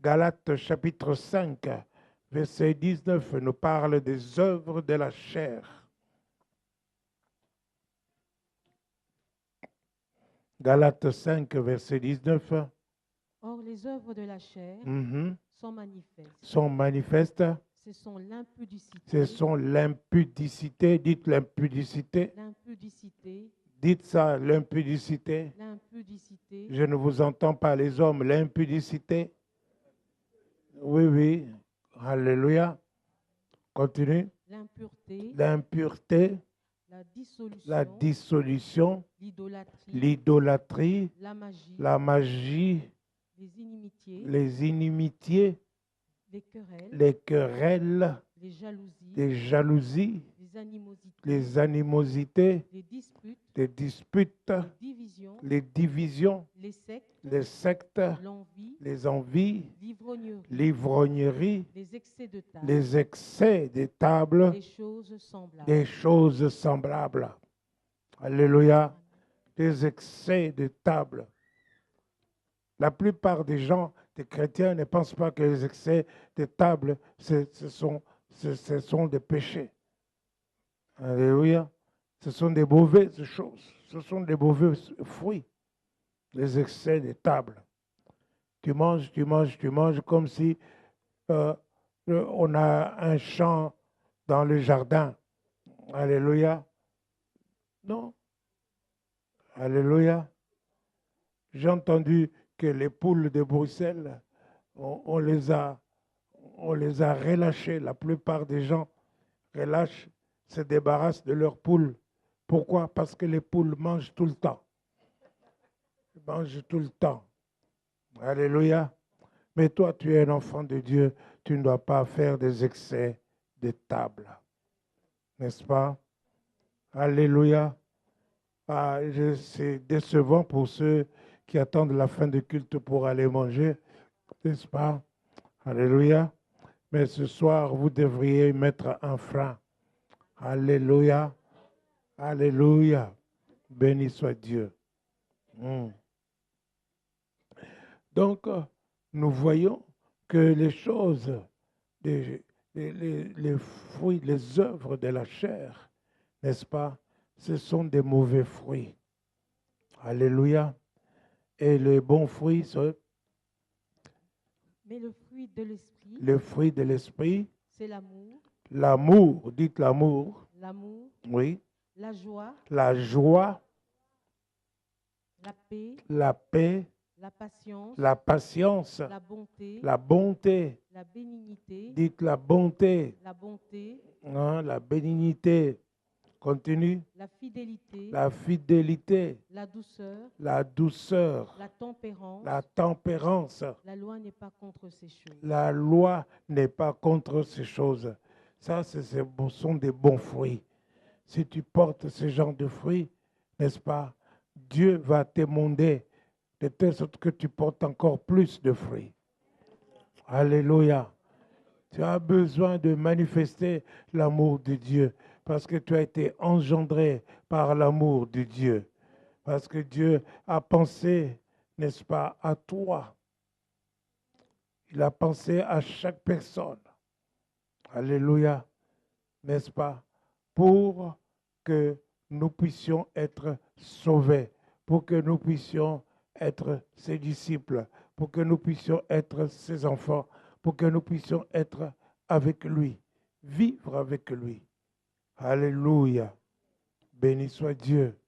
Galates chapitre 5, verset 19 nous parle des œuvres de la chair. Galates 5, verset 19. Or, les œuvres de la chair sont manifestes. Sont manifestes. Ce sont l'impudicité. Ce sont l'impudicité. Dites l'impudicité. L'impudicité. Dites ça, l'impudicité. L'impudicité. Je ne vous entends pas, les hommes. L'impudicité. Oui, oui. Alléluia. Continue. L'impureté. L'impureté. La dissolution. L'idolâtrie. La magie. Les inimitiés. Les querelles. Les jalousies. Les animosités. Les disputes. Les divisions. Les sectes. Les envies. L'ivrognerie. Les excès de table. Des choses semblables. Alléluia. Des excès de table. La plupart des gens, des chrétiens, ne pensent pas que les excès de table, ce sont des péchés. Alléluia. Ce sont des mauvaises choses. Ce sont des mauvais fruits. Les excès de table. Tu manges comme si on a un champ dans le jardin. Alléluia. Non. Alléluia. J'ai entendu que les poules de Bruxelles, on les a relâchées. La plupart des gens relâchent, se débarrassent de leurs poules. Pourquoi? Parce que les poules mangent tout le temps. Ils mangent tout le temps. Alléluia. Mais toi, tu es un enfant de Dieu. Tu ne dois pas faire des excès de table. N'est-ce pas? Alléluia. Ah, c'est décevant pour ceux qui attendent la fin du culte pour aller manger, n'est-ce pas? Alléluia. Mais ce soir, vous devriez mettre un frein. Alléluia. Alléluia. Béni soit Dieu. Donc, nous voyons que les choses, les fruits, les œuvres de la chair, n'est-ce pas? Ce sont des mauvais fruits. Alléluia. Et les bons fruits sont... Mais le fruit de l'esprit... Le fruit de l'esprit... C'est l'amour. L'amour, dites l'amour. L'amour. Oui. La joie. La joie. La paix. La paix. La patience. La patience. La bonté. La bonté. La bénignité. Dites la bonté. La bonté. Hein, la bénignité. Continue. La fidélité. La fidélité. La douceur. La douceur. La tempérance. La tempérance. La loi n'est pas contre ces choses. La loi n'est pas contre ces choses. Ça, ce sont des bons fruits. Si tu portes ce genre de fruits, n'est-ce pas, Dieu va t'émonder de telle sorte que tu portes encore plus de fruits. Alléluia. Tu as besoin de manifester l'amour de Dieu parce que tu as été engendré par l'amour de Dieu. Parce que Dieu a pensé, n'est-ce pas, à toi. Il a pensé à chaque personne. Alléluia. N'est-ce pas? Pour que nous puissions être sauvés, pour que nous puissions être ses disciples, pour que nous puissions être ses enfants, pour que nous puissions être avec lui, vivre avec lui. Alléluia. Béni soit Dieu.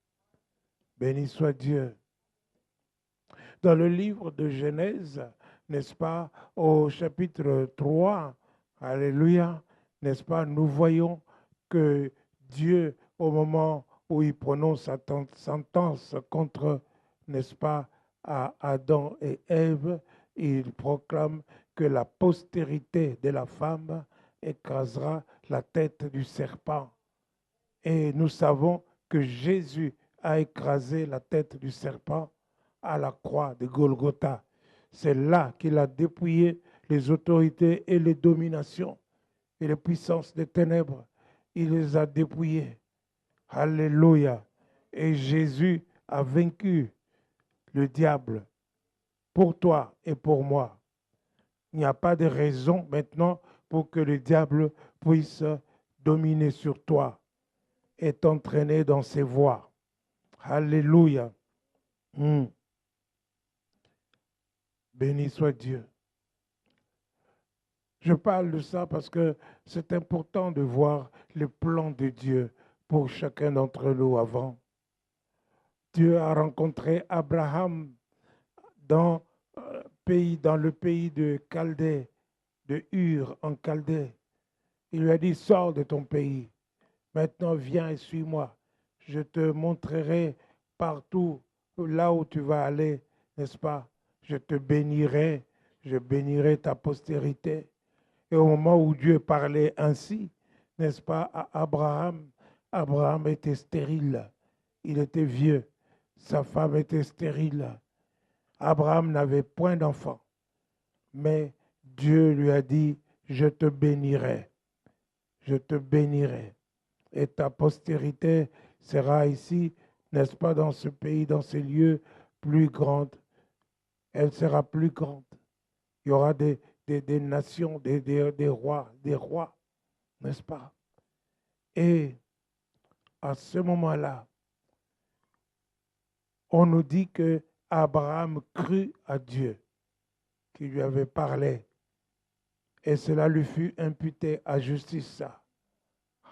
Béni soit Dieu. Dans le livre de Genèse, n'est-ce pas, au chapitre 3, alléluia, n'est-ce pas, nous voyons que Dieu, au moment où il prononce sa sentence contre, n'est-ce pas, à Adam et Ève, il proclame que la postérité de la femme écrasera la tête du serpent. Et nous savons que Jésus a écrasé la tête du serpent à la croix de Golgotha. C'est là qu'il a dépouillé les autorités et les dominations. et les puissances des ténèbres. Il les a dépouillées. Alléluia. Et Jésus a vaincu le diable pour toi et pour moi. Il n'y a pas de raison maintenant pour que le diable puisse dominer sur toi et t'entraîner dans ses voies. Alléluia. Béni soit Dieu. Je parle de ça parce que c'est important de voir le plan de Dieu pour chacun d'entre nous avant. Dieu a rencontré Abraham dans le pays de Chaldée, de Ur en Chaldée. Il lui a dit, sors de ton pays. Maintenant, viens et suis-moi. Je te montrerai partout là où tu vas aller, n'est-ce pas? Je te bénirai, je bénirai ta postérité. Et au moment où Dieu parlait ainsi, n'est-ce pas, à Abraham, Abraham était stérile. Il était vieux. Sa femme était stérile. Abraham n'avait point d'enfant. Mais Dieu lui a dit, je te bénirai. Je te bénirai. Et ta postérité sera ici, n'est-ce pas, dans ce pays, dans ces lieux plus grande. Elle sera plus grande. Il y aura des nations, des rois, n'est-ce pas? Et à ce moment-là, on nous dit que Abraham crut à Dieu qui lui avait parlé. Et cela lui fut imputé à justice.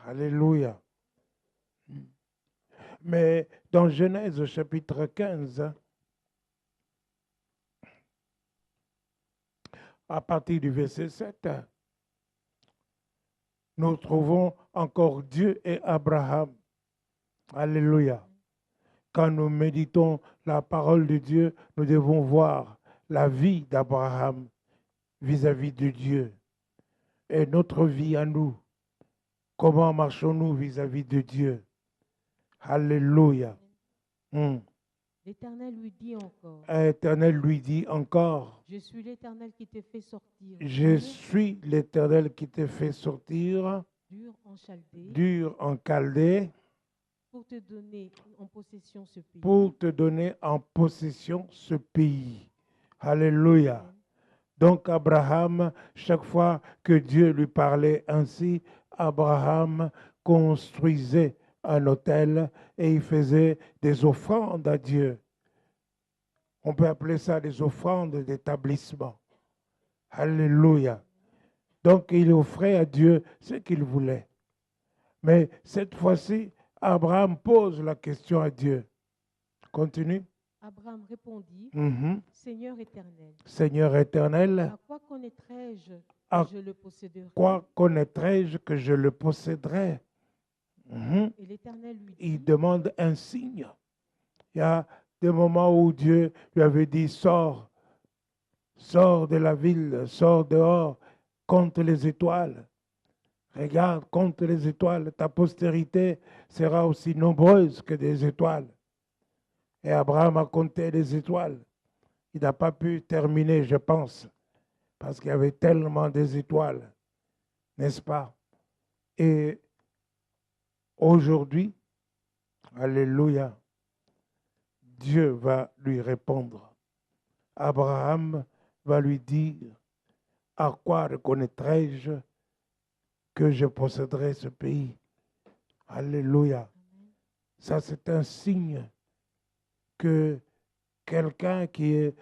Alléluia. Mais dans Genèse chapitre 15, à partir du verset 7, nous trouvons encore Dieu et Abraham. Alléluia. Quand nous méditons la parole de Dieu, nous devons voir la vie d'Abraham vis-à-vis de Dieu et notre vie à nous. Comment marchons-nous vis-à-vis de Dieu? Alléluia. L'Éternel lui dit encore. L'Éternel lui dit encore. Je suis l'Éternel qui te fait sortir. Je suis l'Éternel qui te fait sortir. Dur en Chaldée. Pour te donner en possession ce pays. Pour te donner en possession ce pays. Alléluia. Donc Abraham, chaque fois que Dieu lui parlait ainsi, Abraham construisait un autel et il faisait des offrandes à Dieu. On peut appeler ça des offrandes d'établissement. Alléluia. Donc il offrait à Dieu ce qu'il voulait. Mais cette fois-ci, Abraham pose la question à Dieu. Continue. Abraham répondit, Seigneur éternel. Seigneur éternel. À quoi connaîtrais-je que je le posséderai? Quoi connaîtrais-je que je le posséderai? Et l'Éternel lui dit, il demande un signe. Il y a des moments où Dieu lui avait dit, sors de la ville, sors dehors, compte les étoiles. Regarde, compte les étoiles, ta postérité sera aussi nombreuse que des étoiles. Et Abraham a compté les étoiles. Il n'a pas pu terminer, je pense, parce qu'il y avait tellement d'étoiles, n'est-ce pas? Et aujourd'hui, alléluia, Dieu va lui répondre. Abraham va lui dire, à quoi reconnaîtrai-je que je posséderai ce pays? Alléluia. Ça, c'est un signe que quelqu'un qui est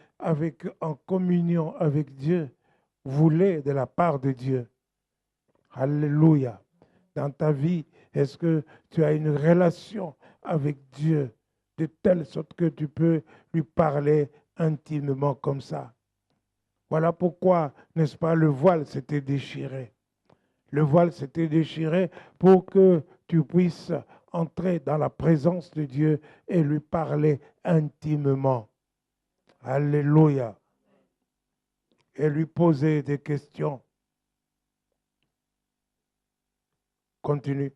en communion avec Dieu voulait de la part de Dieu. Alléluia. Dans ta vie, est-ce que tu as une relation avec Dieu de telle sorte que tu peux lui parler intimement comme ça? Voilà pourquoi, n'est-ce pas, le voile s'était déchiré. Le voile s'était déchiré pour que tu puisses entrer dans la présence de Dieu et lui parler intimement. Alléluia. Et lui poser des questions. Continue.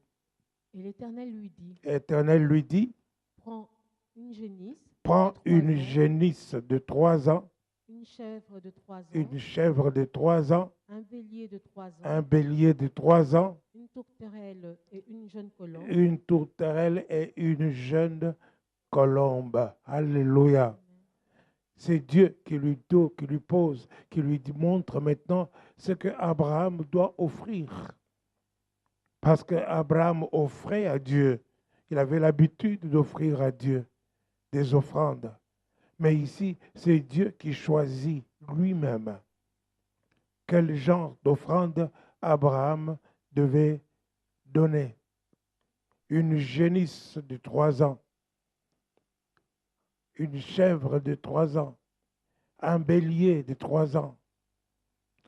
Et l'Éternel lui dit. L'Éternel lui dit. Prends une génisse. Prends une génisse de 3 ans. une chèvre de 3 ans, une chèvre de 3 ans, un bélier de 3 ans, un bélier de 3 ans, une tourterelle et une jeune colombe. une tourterelle et une jeune colombe. Alléluia. C'est Dieu qui lui pose, qui lui montre maintenant ce que Abraham doit offrir. Parce qu'Abraham offrait à Dieu. Il avait l'habitude d'offrir à Dieu des offrandes. Mais ici, c'est Dieu qui choisit lui-même quel genre d'offrande Abraham devait donner. Une génisse de 3 ans, une chèvre de 3 ans, un bélier de 3 ans.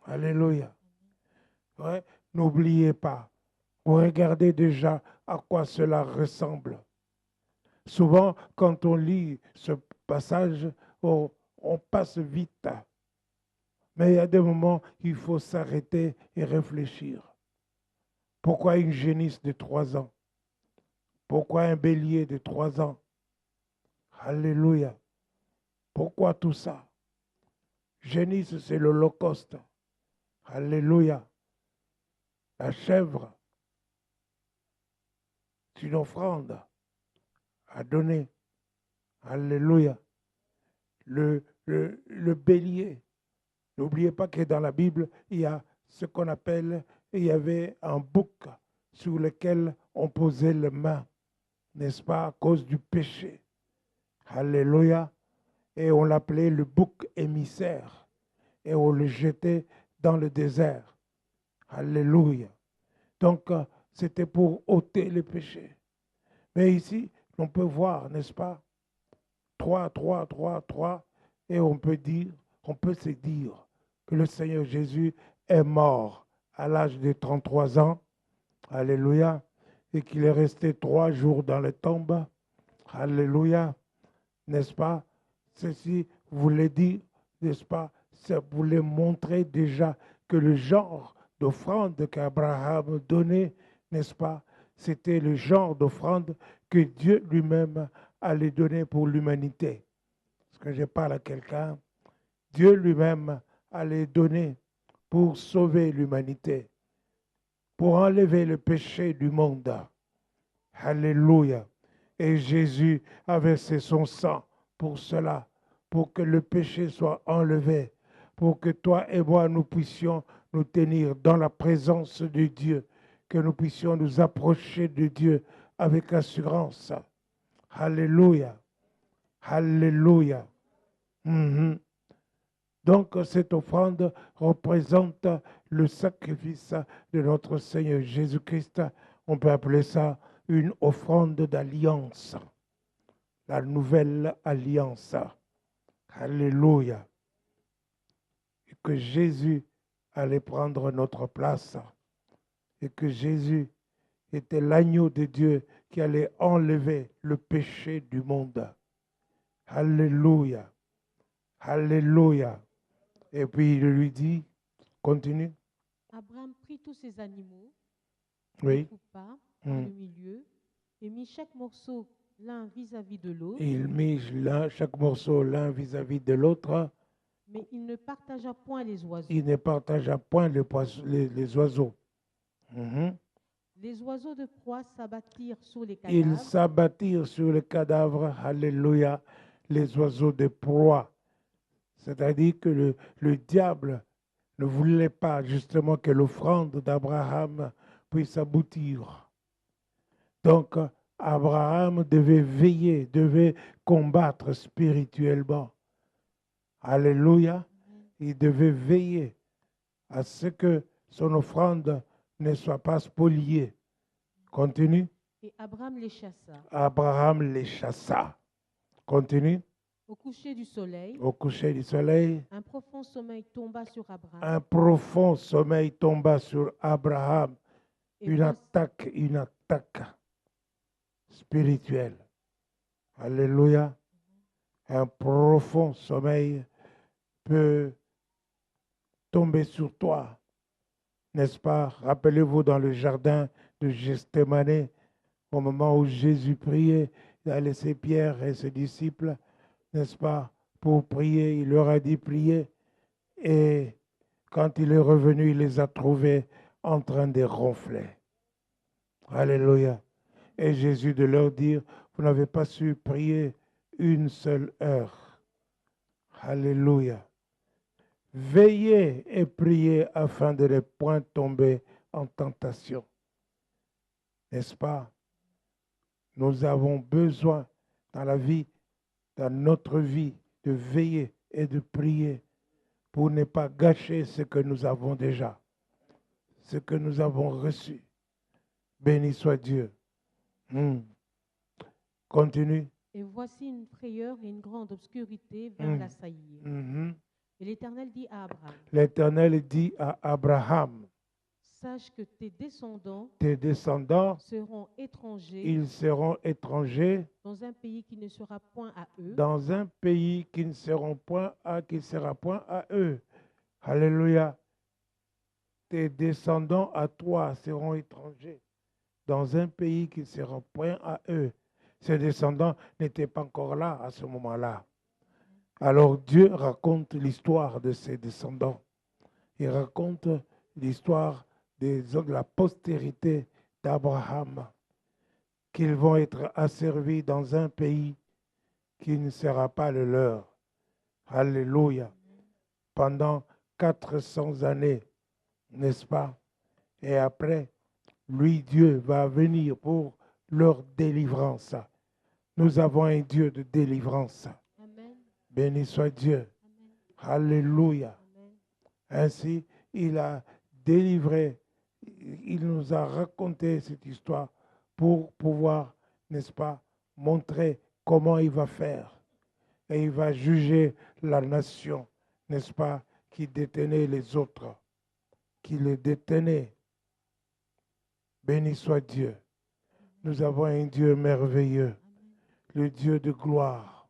Alléluia. Ouais, n'oubliez pas, vous regardez déjà à quoi cela ressemble. Souvent, quand on lit ce passage, on passe vite. Mais il y a des moments, il faut s'arrêter et réfléchir. Pourquoi une génisse de 3 ans? Pourquoi un bélier de 3 ans? Alléluia. Pourquoi tout ça? Génisse, c'est l'Holocauste. Alléluia. La chèvre, c'est une offrande à donner. Alléluia. Le bélier. N'oubliez pas que dans la Bible, il y a ce qu'on appelle, il y avait un bouc sur lequel on posait les mains, n'est-ce pas, à cause du péché. Alléluia. Et on l'appelait le bouc émissaire. Et on le jetait dans le désert. Alléluia. Donc, c'était pour ôter le péché. Mais ici, on peut voir, n'est-ce pas, 3, et on peut se dire que le Seigneur Jésus est mort à l'âge de 33 ans. Alléluia. Et qu'il est resté 3 jours dans les tombes. Alléluia. N'est-ce pas? Ceci voulait dire, n'est-ce pas? Ça voulait montrer déjà que le genre d'offrande qu'Abraham donnait, n'est-ce pas? C'était le genre d'offrande que Dieu lui-même allait donner pour l'humanité. Est-ce que je parle à quelqu'un? Dieu lui-même allait donner pour sauver l'humanité, pour enlever le péché du monde. Alléluia. Et Jésus a versé son sang pour cela, pour que le péché soit enlevé, pour que toi et moi, nous puissions nous tenir dans la présence de Dieu, que nous puissions nous approcher de Dieu avec assurance. Alléluia. Alléluia. Donc, cette offrande représente le sacrifice de notre Seigneur Jésus-Christ. On peut appeler ça une offrande d'alliance. La nouvelle alliance. Alléluia. Et que Jésus allait prendre notre place. Et que Jésus était l'agneau de Dieu qui allait enlever le péché du monde. Alléluia. Alléluia. Et puis il lui dit, continue. Abraham prit tous ses animaux, Oui. les coupa par le milieu, et mit chaque morceau l'un vis-à-vis de l'autre. Il mit chaque morceau l'un vis-à-vis de l'autre. Mais il ne partagea point les oiseaux. Il ne partagea point les oiseaux. Les oiseaux de proie s'abattirent sur les Ils cadavres. s'abattirent sur le cadavre. Alléluia. Les oiseaux de proie. C'est-à-dire que le diable ne voulait pas justement que l'offrande d'Abraham puisse aboutir. Donc, Abraham devait veiller, devait combattre spirituellement. Alléluia. Il devait veiller à ce que son offrande ne soit pas spoliée. Continue. Et Abraham les chassa. Abraham les chassa. Continue. Au coucher du soleil, Au coucher du soleil, un profond sommeil tomba sur Abraham. un profond sommeil tomba sur Abraham. Et Une attaque spirituelle. Alléluia. Un profond sommeil peut tomber sur toi. N'est-ce pas? Rappelez-vous dans le jardin de Gethsémani, au moment où Jésus priait, il a laissé Pierre et ses disciples, n'est-ce pas, pour prier. Il leur a dit prier. Et quand il est revenu, il les a trouvés en train de ronfler. Alléluia. Et Jésus de leur dire, vous n'avez pas su prier une seule heure. Alléluia. Veillez et priez afin de ne point tomber en tentation. N'est-ce pas? Nous avons besoin dans la vie, dans notre vie, de veiller et de prier pour ne pas gâcher ce que nous avons déjà, ce que nous avons reçu. Béni soit Dieu. Continue. Et voici une frayeur et une grande obscurité vint l'assaillir. Et l'Éternel dit à Abraham, l'Éternel dit à Abraham, sache que tes descendants seront étrangers, ils seront étrangers dans un pays qui ne sera point à eux, dans un pays qui ne sera point à eux. Alléluia. Tes descendants à toi seront étrangers dans un pays qui ne sera point à eux. Ces descendants n'étaient pas encore là à ce moment-là. Alors Dieu raconte l'histoire de ses descendants. Il raconte l'histoire de la postérité d'Abraham, qu'ils vont être asservis dans un pays qui ne sera pas le leur. Alléluia. Pendant 400 années, n'est-ce pas? Et après, lui, Dieu, va venir pour leur délivrance. Nous avons un Dieu de délivrance. Amen. Béni soit Dieu. Amen. Alléluia. Amen. Ainsi, il a délivré, il nous a raconté cette histoire pour pouvoir, n'est-ce pas, montrer comment il va faire. Et il va juger la nation, n'est-ce pas, qui détenait les autres, qui les détenait. Béni soit Dieu. Nous avons un Dieu merveilleux, le Dieu de gloire,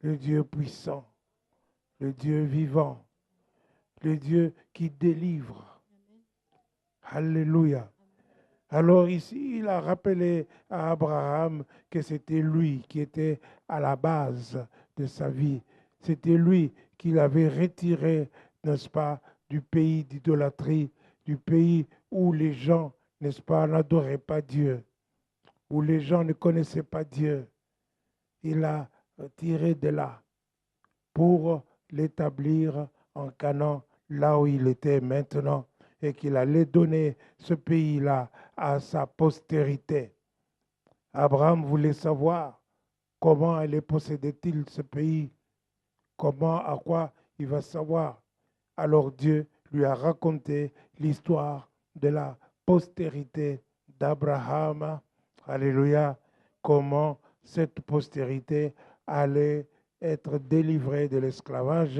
le Dieu puissant, le Dieu vivant, le Dieu qui délivre. Alléluia. Alors ici, il a rappelé à Abraham que c'était lui qui était à la base de sa vie. C'était lui qui l'avait retiré, n'est-ce pas, du pays d'idolâtrie, du pays où les gens, n'est-ce pas, n'adoraient pas Dieu, où les gens ne connaissaient pas Dieu. Il l'a tiré de là pour l'établir en Canaan, là où il était maintenant, et qu'il allait donner ce pays-là à sa postérité. Abraham voulait savoir comment allait posséder-il ce pays, comment, à quoi il va savoir. Alors Dieu lui a raconté l'histoire de la postérité d'Abraham. Alléluia. Comment cette postérité allait être délivrée de l'esclavage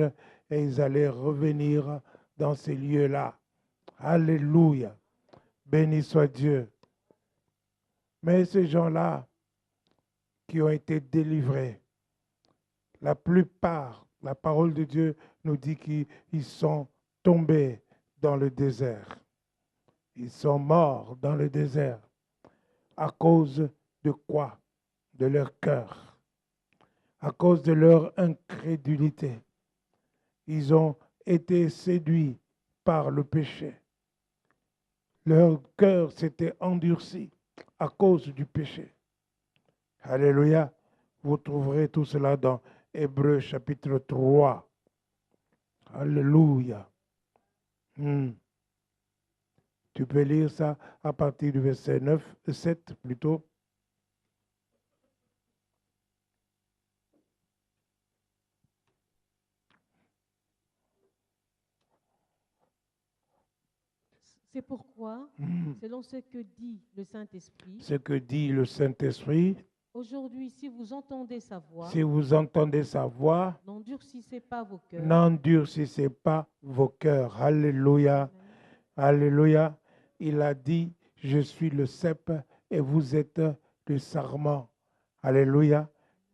et ils allaient revenir dans ces lieux-là. Alléluia. Béni soit Dieu. Mais ces gens-là qui ont été délivrés, la plupart, la parole de Dieu nous dit qu'ils sont tombés dans le désert. Ils sont morts dans le désert. À cause de quoi? De leur cœur. À cause de leur incrédulité. Ils ont été séduits par le péché. Leur cœur s'était endurci à cause du péché. Alléluia. Vous trouverez tout cela dans Hébreux chapitre 3. Alléluia. Tu peux lire ça à partir du verset 7 plutôt. C'est pourquoi, selon ce que dit le Saint-Esprit, ce que dit le Saint-Esprit, aujourd'hui, si vous entendez sa voix, n'endurcissez pas vos cœurs. N'endurcissez pas vos cœurs. Alléluia. Amen. Alléluia. Il a dit, je suis le cep et vous êtes le sarment. Alléluia.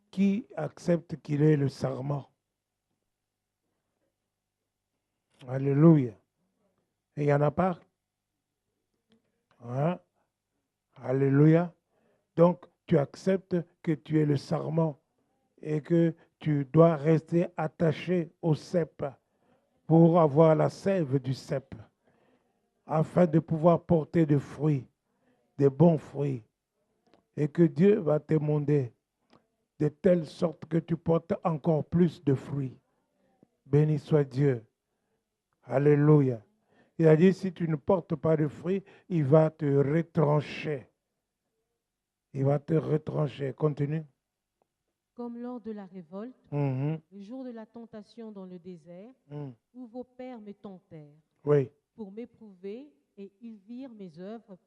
Qui accepte qu'il est le sarment? Alléluia. Et il n'y en a pas? Hein? Alléluia. Donc, tu acceptes que tu es le sarment et que tu dois rester attaché au cep pour avoir la sève du cep, afin de pouvoir porter des fruits, des bons fruits, et que Dieu va te demander de telle sorte que tu portes encore plus de fruits. Béni soit Dieu. Alléluia. Il a dit, si tu ne portes pas de fruits, il va te retrancher. Il va te retrancher. Continue. Comme lors de la révolte, le jour de la tentation dans le désert, où vos pères me tentèrent Oui. pour m'éprouver, et ils virent mes œuvres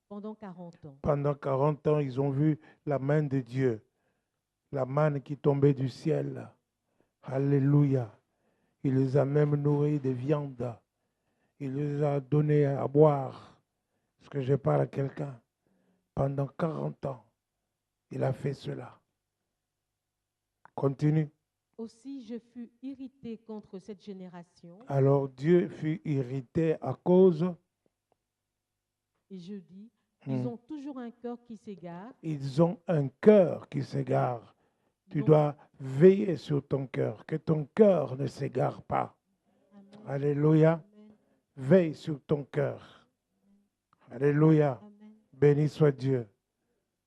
pendant 40 ans. Pendant 40 ans, ils ont vu la main de Dieu, la manne qui tombait du ciel. Alléluia. Il les a même nourris de viande. Il les a donné à boire. Est-ce que je parle à quelqu'un? Pendant 40 ans, il a fait cela. Continue. Aussi, je fus irrité contre cette génération. Alors Dieu fut irrité à cause. Et je dis, ils ont toujours un cœur qui s'égare. Ils ont un cœur qui s'égare. Tu dois veiller sur ton cœur, que ton cœur ne s'égare pas. Amen. Alléluia. Amen. Veille sur ton cœur. Alléluia. Amen. Béni soit Dieu.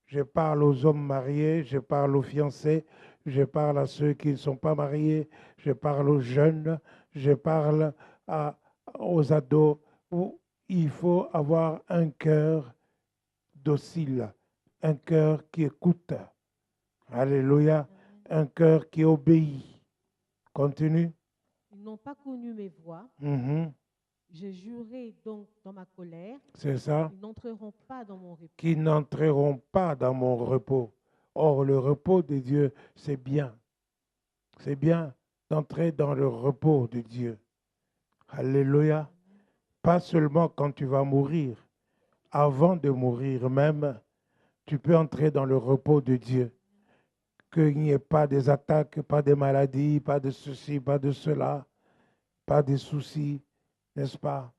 Je parle aux hommes mariés, je parle aux fiancés, je parle à ceux qui ne sont pas mariés, je parle aux jeunes, je parle aux ados, où il faut avoir un cœur docile, un cœur qui écoute. Alléluia. Un cœur qui obéit. Continue. Ils n'ont pas connu mes voies. J'ai juré donc dans ma colère. C'est ça. Ils n'entreront pas dans mon repos. Qui n'entreront pas dans mon repos. Or, le repos de Dieu, c'est bien. C'est bien d'entrer dans le repos de Dieu. Alléluia. Pas seulement quand tu vas mourir. Avant de mourir même, tu peux entrer dans le repos de Dieu. Qu'il n'y ait pas des attaques, pas de maladies, pas de ceci, pas de cela, pas de soucis, n'est-ce pas?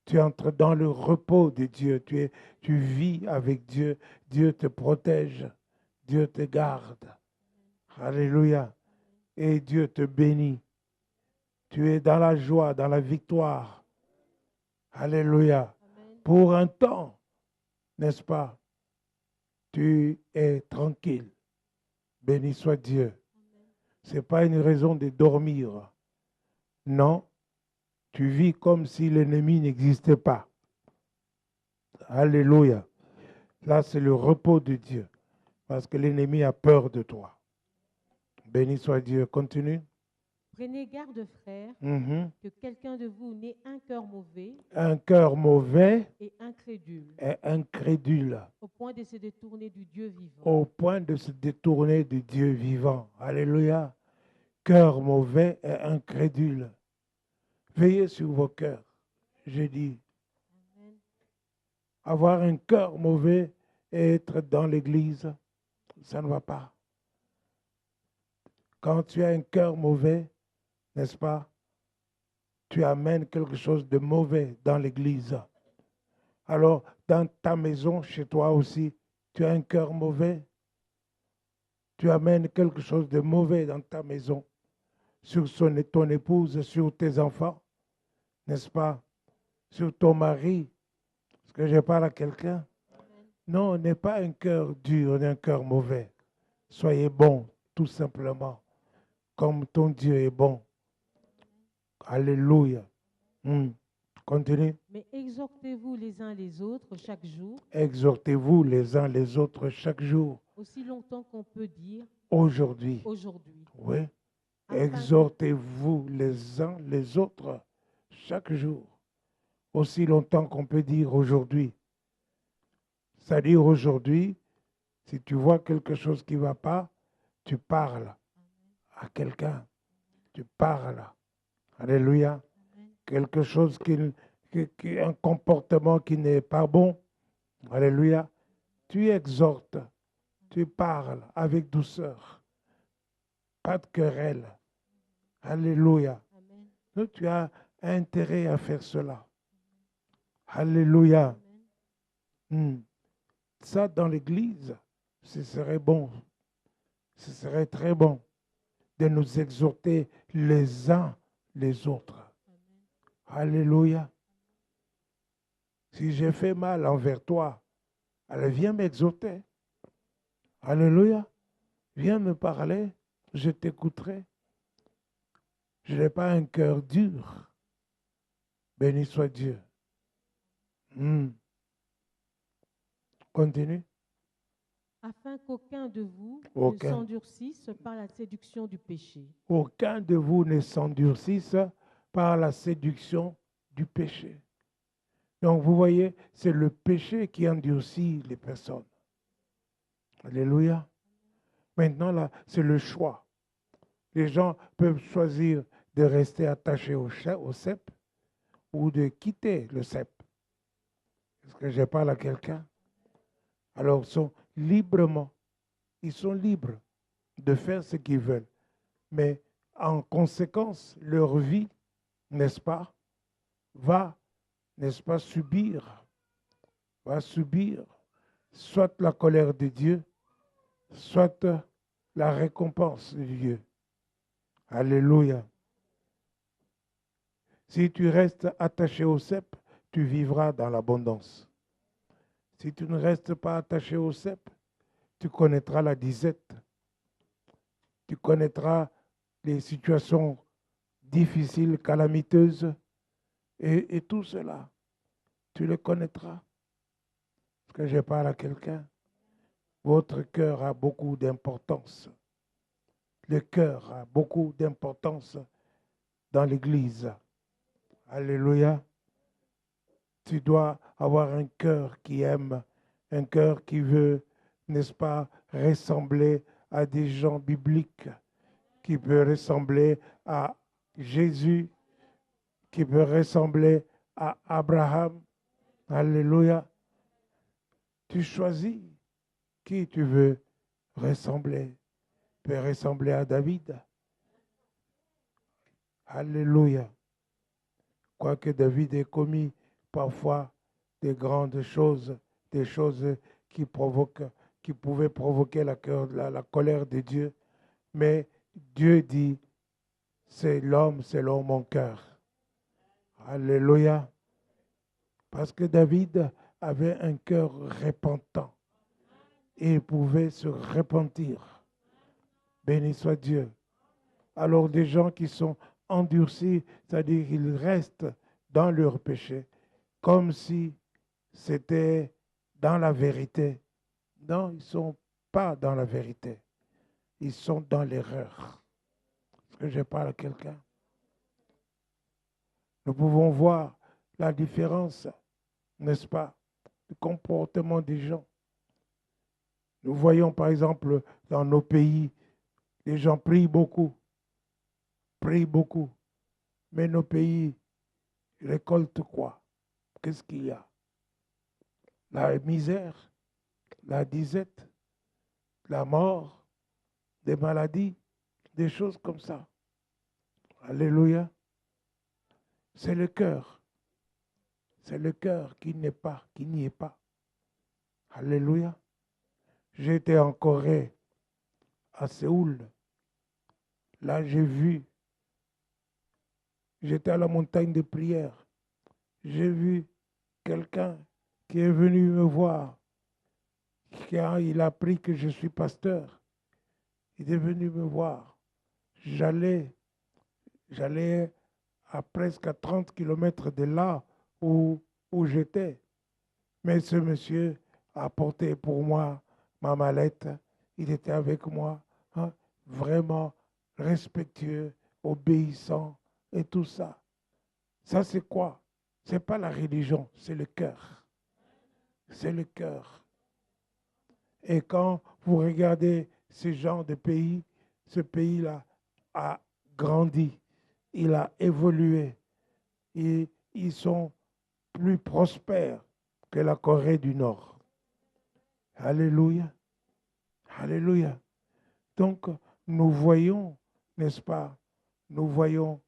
Tu entres dans le repos de Dieu, tu vis avec Dieu, Dieu te protège, Dieu te garde. Alléluia. Et Dieu te bénit. Tu es dans la joie, dans la victoire. Alléluia. Amen. Pour un temps, n'est-ce pas? Tu es tranquille. Béni soit Dieu. Ce n'est pas une raison de dormir. Non, tu vis comme si l'ennemi n'existait pas. Alléluia. Là, c'est le repos de Dieu. Parce que l'ennemi a peur de toi. Béni soit Dieu. Continue. Prenez garde, frères, que quelqu'un de vous n'ait un cœur mauvais. Un cœur mauvais et incrédule. Et incrédule. Au point de se détourner du Dieu vivant. Au point de se détourner du Dieu vivant. Alléluia. Cœur mauvais et incrédule. Veillez sur vos cœurs. J'ai dit. Amen. Avoir un cœur mauvais et être dans l'église, ça ne va pas. Quand tu as un cœur mauvais, n'est-ce pas? Tu amènes quelque chose de mauvais dans l'église. Alors, dans ta maison, chez toi aussi, tu as un cœur mauvais. Tu amènes quelque chose de mauvais dans ta maison, sur ton épouse, sur tes enfants, n'est-ce pas? Sur ton mari. Est-ce que je parle à quelqu'un? Non, on n'est pas un cœur dur, on est un cœur mauvais. Soyez bons, tout simplement, comme ton Dieu est bon. Alléluia. Continue. Mais exhortez-vous les uns les autres chaque jour. Exhortez-vous les uns les autres chaque jour. Aussi longtemps qu'on peut dire. Aujourd'hui. Aujourd'hui. Oui. Exhortez-vous les uns les autres chaque jour. Aussi longtemps qu'on peut dire aujourd'hui. C'est-à-dire aujourd'hui, si tu vois quelque chose qui ne va pas, tu parles à quelqu'un. Tu parles. Alléluia. Quelque chose un comportement qui n'est pas bon. Alléluia. Tu exhortes. Tu parles avec douceur. Pas de querelle. Alléluia. Donc, tu as intérêt à faire cela. Alléluia. Ça, dans l'église, ce serait bon. Ce serait très bon. de nous exhorter les uns les autres. Alléluia. Si j'ai fait mal envers toi, alors viens m'exhorter. Alléluia. Viens me parler, je t'écouterai. Je n'ai pas un cœur dur. Béni soit Dieu. Continue. Afin qu'aucun de vous ne Aucun. s'endurcisse par la séduction du péché. Aucun de vous ne s'endurcisse par la séduction du péché. Donc vous voyez, c'est le péché qui endurcit les personnes. Alléluia. Maintenant, là, c'est le choix. Les gens peuvent choisir de rester attachés au cep ou de quitter le cep. Est-ce que je parle à quelqu'un? Alors, ils sont libres de faire ce qu'ils veulent. Mais en conséquence, leur vie, n'est-ce pas, va, n'est-ce pas, va subir soit la colère de Dieu, soit la récompense de Dieu. Alléluia. Si tu restes attaché au cep, tu vivras dans l'abondance. Si tu ne restes pas attaché au cep, tu connaîtras la disette. Tu connaîtras les situations difficiles, calamiteuses, et tout cela, tu le connaîtras. Est-ce que je parle à quelqu'un? Votre cœur a beaucoup d'importance. Le cœur a beaucoup d'importance dans l'Église. Alléluia. Tu dois avoir un cœur qui aime, un cœur qui veut, n'est-ce pas, ressembler à des gens bibliques, qui peut ressembler à Jésus, qui peut ressembler à Abraham. Alléluia. Tu choisis qui tu veux ressembler. Tu peux ressembler à David. Alléluia. Quoique David ait commis parfois des grandes choses, des choses qui pouvaient provoquer la colère de Dieu. Mais Dieu dit, c'est l'homme selon mon cœur. Alléluia. Parce que David avait un cœur repentant et il pouvait se repentir. Béni soit Dieu. Alors des gens qui sont endurcis, c'est-à-dire qu'ils restent dans leur péché, comme si c'était dans la vérité. Non, ils ne sont pas dans la vérité. Ils sont dans l'erreur. Est-ce que je parle à quelqu'un? Nous pouvons voir la différence, n'est-ce pas, du comportement des gens. Nous voyons par exemple dans nos pays, les gens prient beaucoup, mais nos pays récoltent quoi? Qu'est-ce qu'il y a? La misère, la disette, la mort, des maladies, des choses comme ça. Alléluia. C'est le cœur. C'est le cœur qui n'y est pas. Alléluia. J'étais en Corée, à Séoul. Là, j'étais à la montagne de prière. J'ai vu quelqu'un qui est venu me voir. Quand il a appris que je suis pasteur, il est venu me voir. J'allais à presque 30 kilomètres de là où j'étais. Mais ce monsieur a porté pour moi ma mallette. Il était avec moi, hein, vraiment respectueux, obéissant et tout ça. Ça, c'est quoi? Ce n'est pas la religion, c'est le cœur. C'est le cœur. Et quand vous regardez ce genre de pays, ce pays-là a grandi, il a évolué et ils sont plus prospères que la Corée du Nord. Alléluia. Alléluia. Donc, nous voyons, n'est-ce pas, nous voyons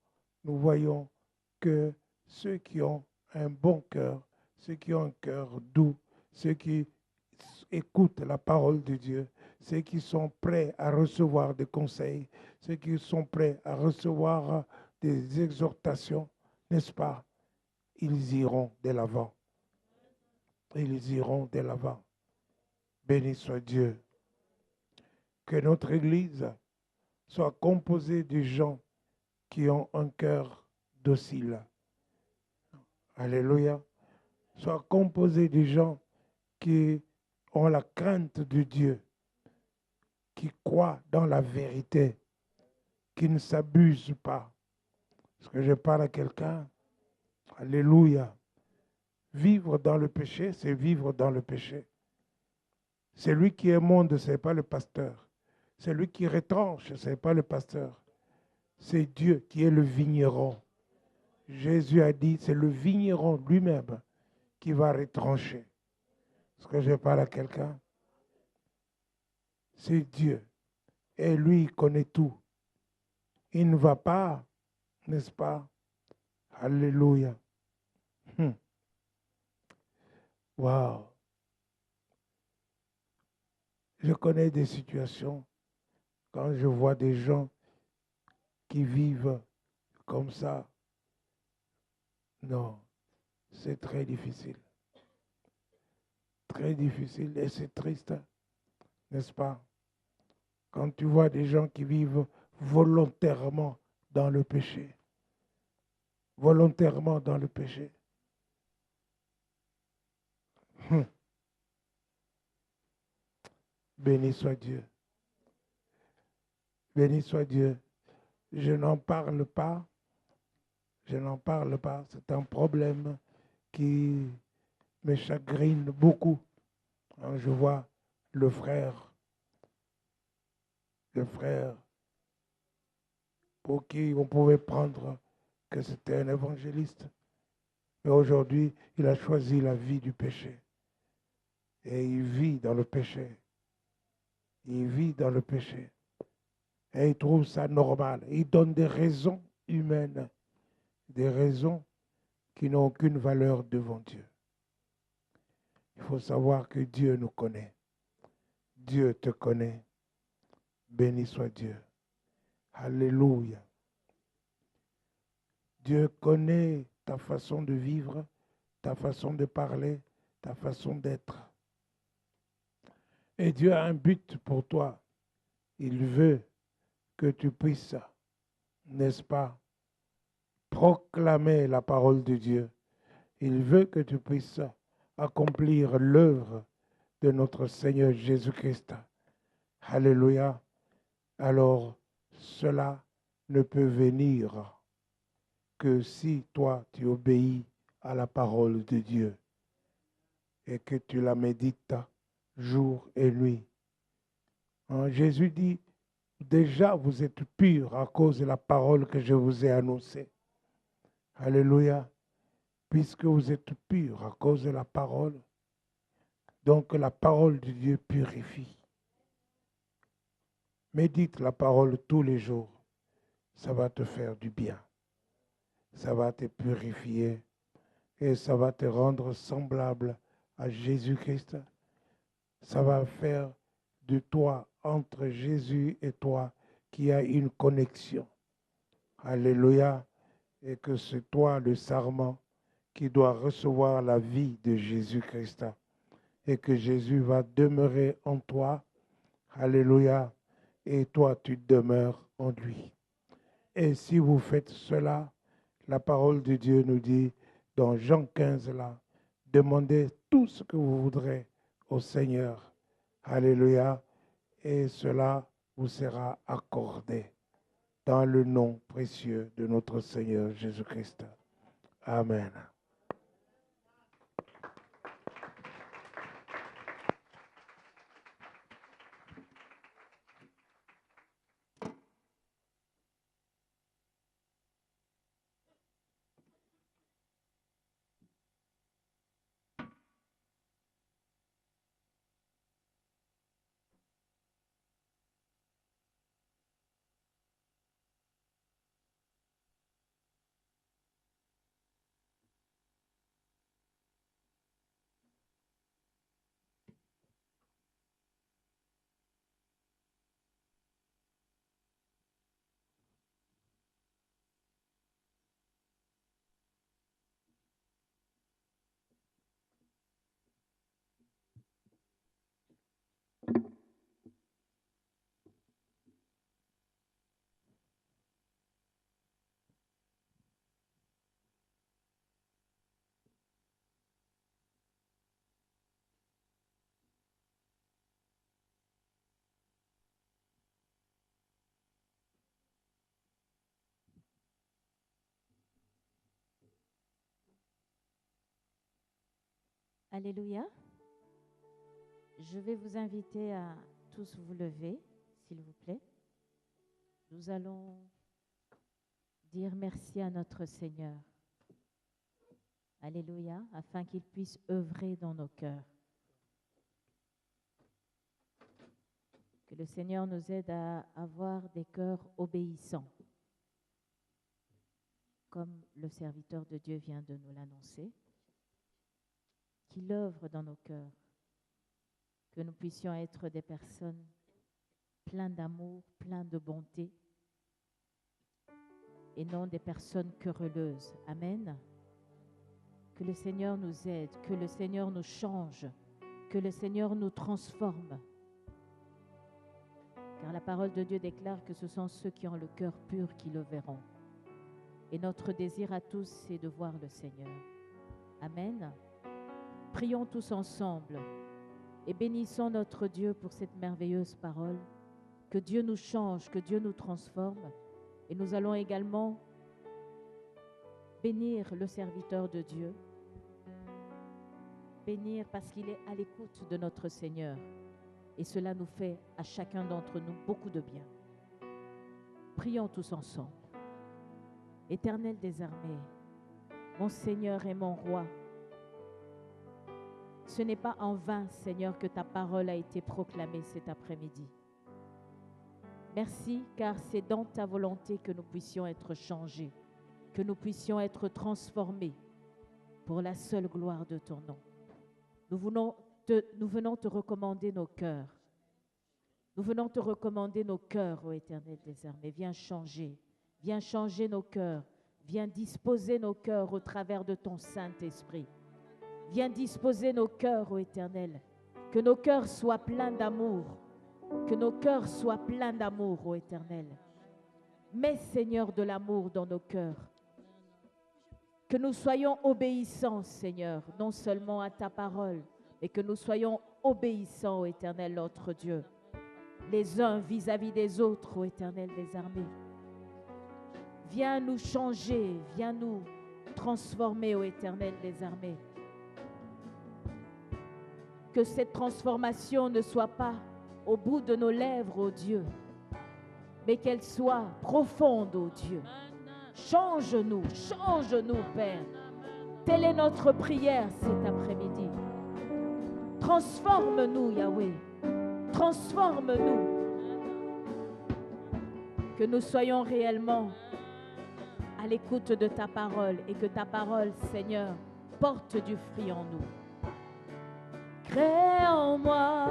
que ceux qui ont un bon cœur, ceux qui ont un cœur doux, ceux qui écoutent la parole de Dieu, ceux qui sont prêts à recevoir des conseils, ceux qui sont prêts à recevoir des exhortations, n'est-ce pas? Ils iront de l'avant. Ils iront de l'avant. Béni soit Dieu. Que notre Église soit composée de gens qui ont un cœur docile. Alléluia. Soit composée de gens qui ont la crainte de Dieu, qui croient dans la vérité, qui ne s'abusent pas. Est-ce que je parle à quelqu'un? Alléluia. Vivre dans le péché, c'est vivre dans le péché. Celui qui est monde, ce n'est pas le pasteur. Celui qui retranche, ce n'est pas le pasteur. C'est Dieu qui est le vigneron. Jésus a dit, c'est le vigneron lui-même qui va retrancher. Est-ce que je parle à quelqu'un? C'est Dieu. Et lui, il connaît tout. Il ne va pas, n'est-ce pas? Alléluia. Wow. Je connais des situations quand je vois des gens qui vivent comme ça. Non, c'est très difficile. Très difficile et c'est triste, n'est-ce pas? Quand tu vois des gens qui vivent volontairement dans le péché. Volontairement dans le péché. Béni soit Dieu. Béni soit Dieu. Je n'en parle pas. Je n'en parle pas. C'est un problème qui me chagrine beaucoup. Quand je vois le frère pour qui on pouvait prendre que c'était un évangéliste. Mais aujourd'hui, il a choisi la vie du péché. Et il vit dans le péché. Il vit dans le péché. Et il trouve ça normal. Il donne des raisons humaines, des raisons qui n'ont aucune valeur devant Dieu. Il faut savoir que Dieu nous connaît. Dieu te connaît. Béni soit Dieu. Alléluia. Dieu connaît ta façon de vivre, ta façon de parler, ta façon d'être. Et Dieu a un but pour toi. Il veut que tu puisses, n'est-ce pas, proclamer la parole de Dieu. Il veut que tu puisses accomplir l'œuvre de notre Seigneur Jésus-Christ. Alléluia. Alors, cela ne peut venir que si toi, tu obéis à la parole de Dieu et que tu la médites jour et nuit. Jésus dit, déjà vous êtes purs à cause de la parole que je vous ai annoncée. Alléluia. Puisque vous êtes purs à cause de la parole, donc la parole de Dieu purifie. Médite la parole tous les jours. Ça va te faire du bien. Ça va te purifier et ça va te rendre semblable à Jésus-Christ. Ça va faire de toi, entre Jésus et toi, qu'il y a une connexion. Alléluia. Et que c'est toi le sarment qui doit recevoir la vie de Jésus-Christ. Et que Jésus va demeurer en toi. Alléluia. Et toi, tu demeures en lui. Et si vous faites cela, la parole de Dieu nous dit, dans Jean 15, là, demandez tout ce que vous voudrez au Seigneur. Alléluia. Et cela vous sera accordé dans le nom précieux de notre Seigneur Jésus-Christ. Amen. Alléluia. Je vais vous inviter à tous vous lever, s'il vous plaît. Nous allons dire merci à notre Seigneur. Alléluia, afin qu'il puisse œuvrer dans nos cœurs. Que le Seigneur nous aide à avoir des cœurs obéissants, comme le serviteur de Dieu vient de nous l'annoncer. Qu'il œuvre dans nos cœurs, que nous puissions être des personnes pleines d'amour, pleines de bonté, et non des personnes querelleuses. Amen. Que le Seigneur nous aide, que le Seigneur nous change, que le Seigneur nous transforme. Car la parole de Dieu déclare que ce sont ceux qui ont le cœur pur qui le verront. Et notre désir à tous, c'est de voir le Seigneur. Amen. Prions tous ensemble et bénissons notre Dieu pour cette merveilleuse parole. Que Dieu nous change, que Dieu nous transforme. Et nous allons également bénir le serviteur de Dieu. Bénir parce qu'il est à l'écoute de notre Seigneur. Et cela nous fait à chacun d'entre nous beaucoup de bien. Prions tous ensemble. Éternel des armées, mon Seigneur et mon Roi, ce n'est pas en vain, Seigneur, que ta parole a été proclamée cet après-midi. Merci, car c'est dans ta volonté que nous puissions être changés, que nous puissions être transformés pour la seule gloire de ton nom. Nous venons te recommander nos cœurs. Nous venons te recommander nos cœurs, ô Éternel des armées. Viens changer nos cœurs. Viens disposer nos cœurs au travers de ton Saint-Esprit. Viens disposer nos cœurs, ô Éternel. Que nos cœurs soient pleins d'amour. Que nos cœurs soient pleins d'amour, ô Éternel. Mets, Seigneur, de l'amour dans nos cœurs. Que nous soyons obéissants, Seigneur, non seulement à ta parole, mais que nous soyons obéissants, ô Éternel, notre Dieu. Les uns vis-à-vis des autres, ô Éternel des armées. Viens nous changer, viens nous transformer, ô Éternel des armées. Que cette transformation ne soit pas au bout de nos lèvres, ô Dieu, mais qu'elle soit profonde, ô Dieu. Change-nous, Père. Telle est notre prière cet après-midi. Transforme-nous, Yahweh. Transforme-nous. Que nous soyons réellement à l'écoute de ta parole et que ta parole, Seigneur, porte du fruit en nous. Crée en moi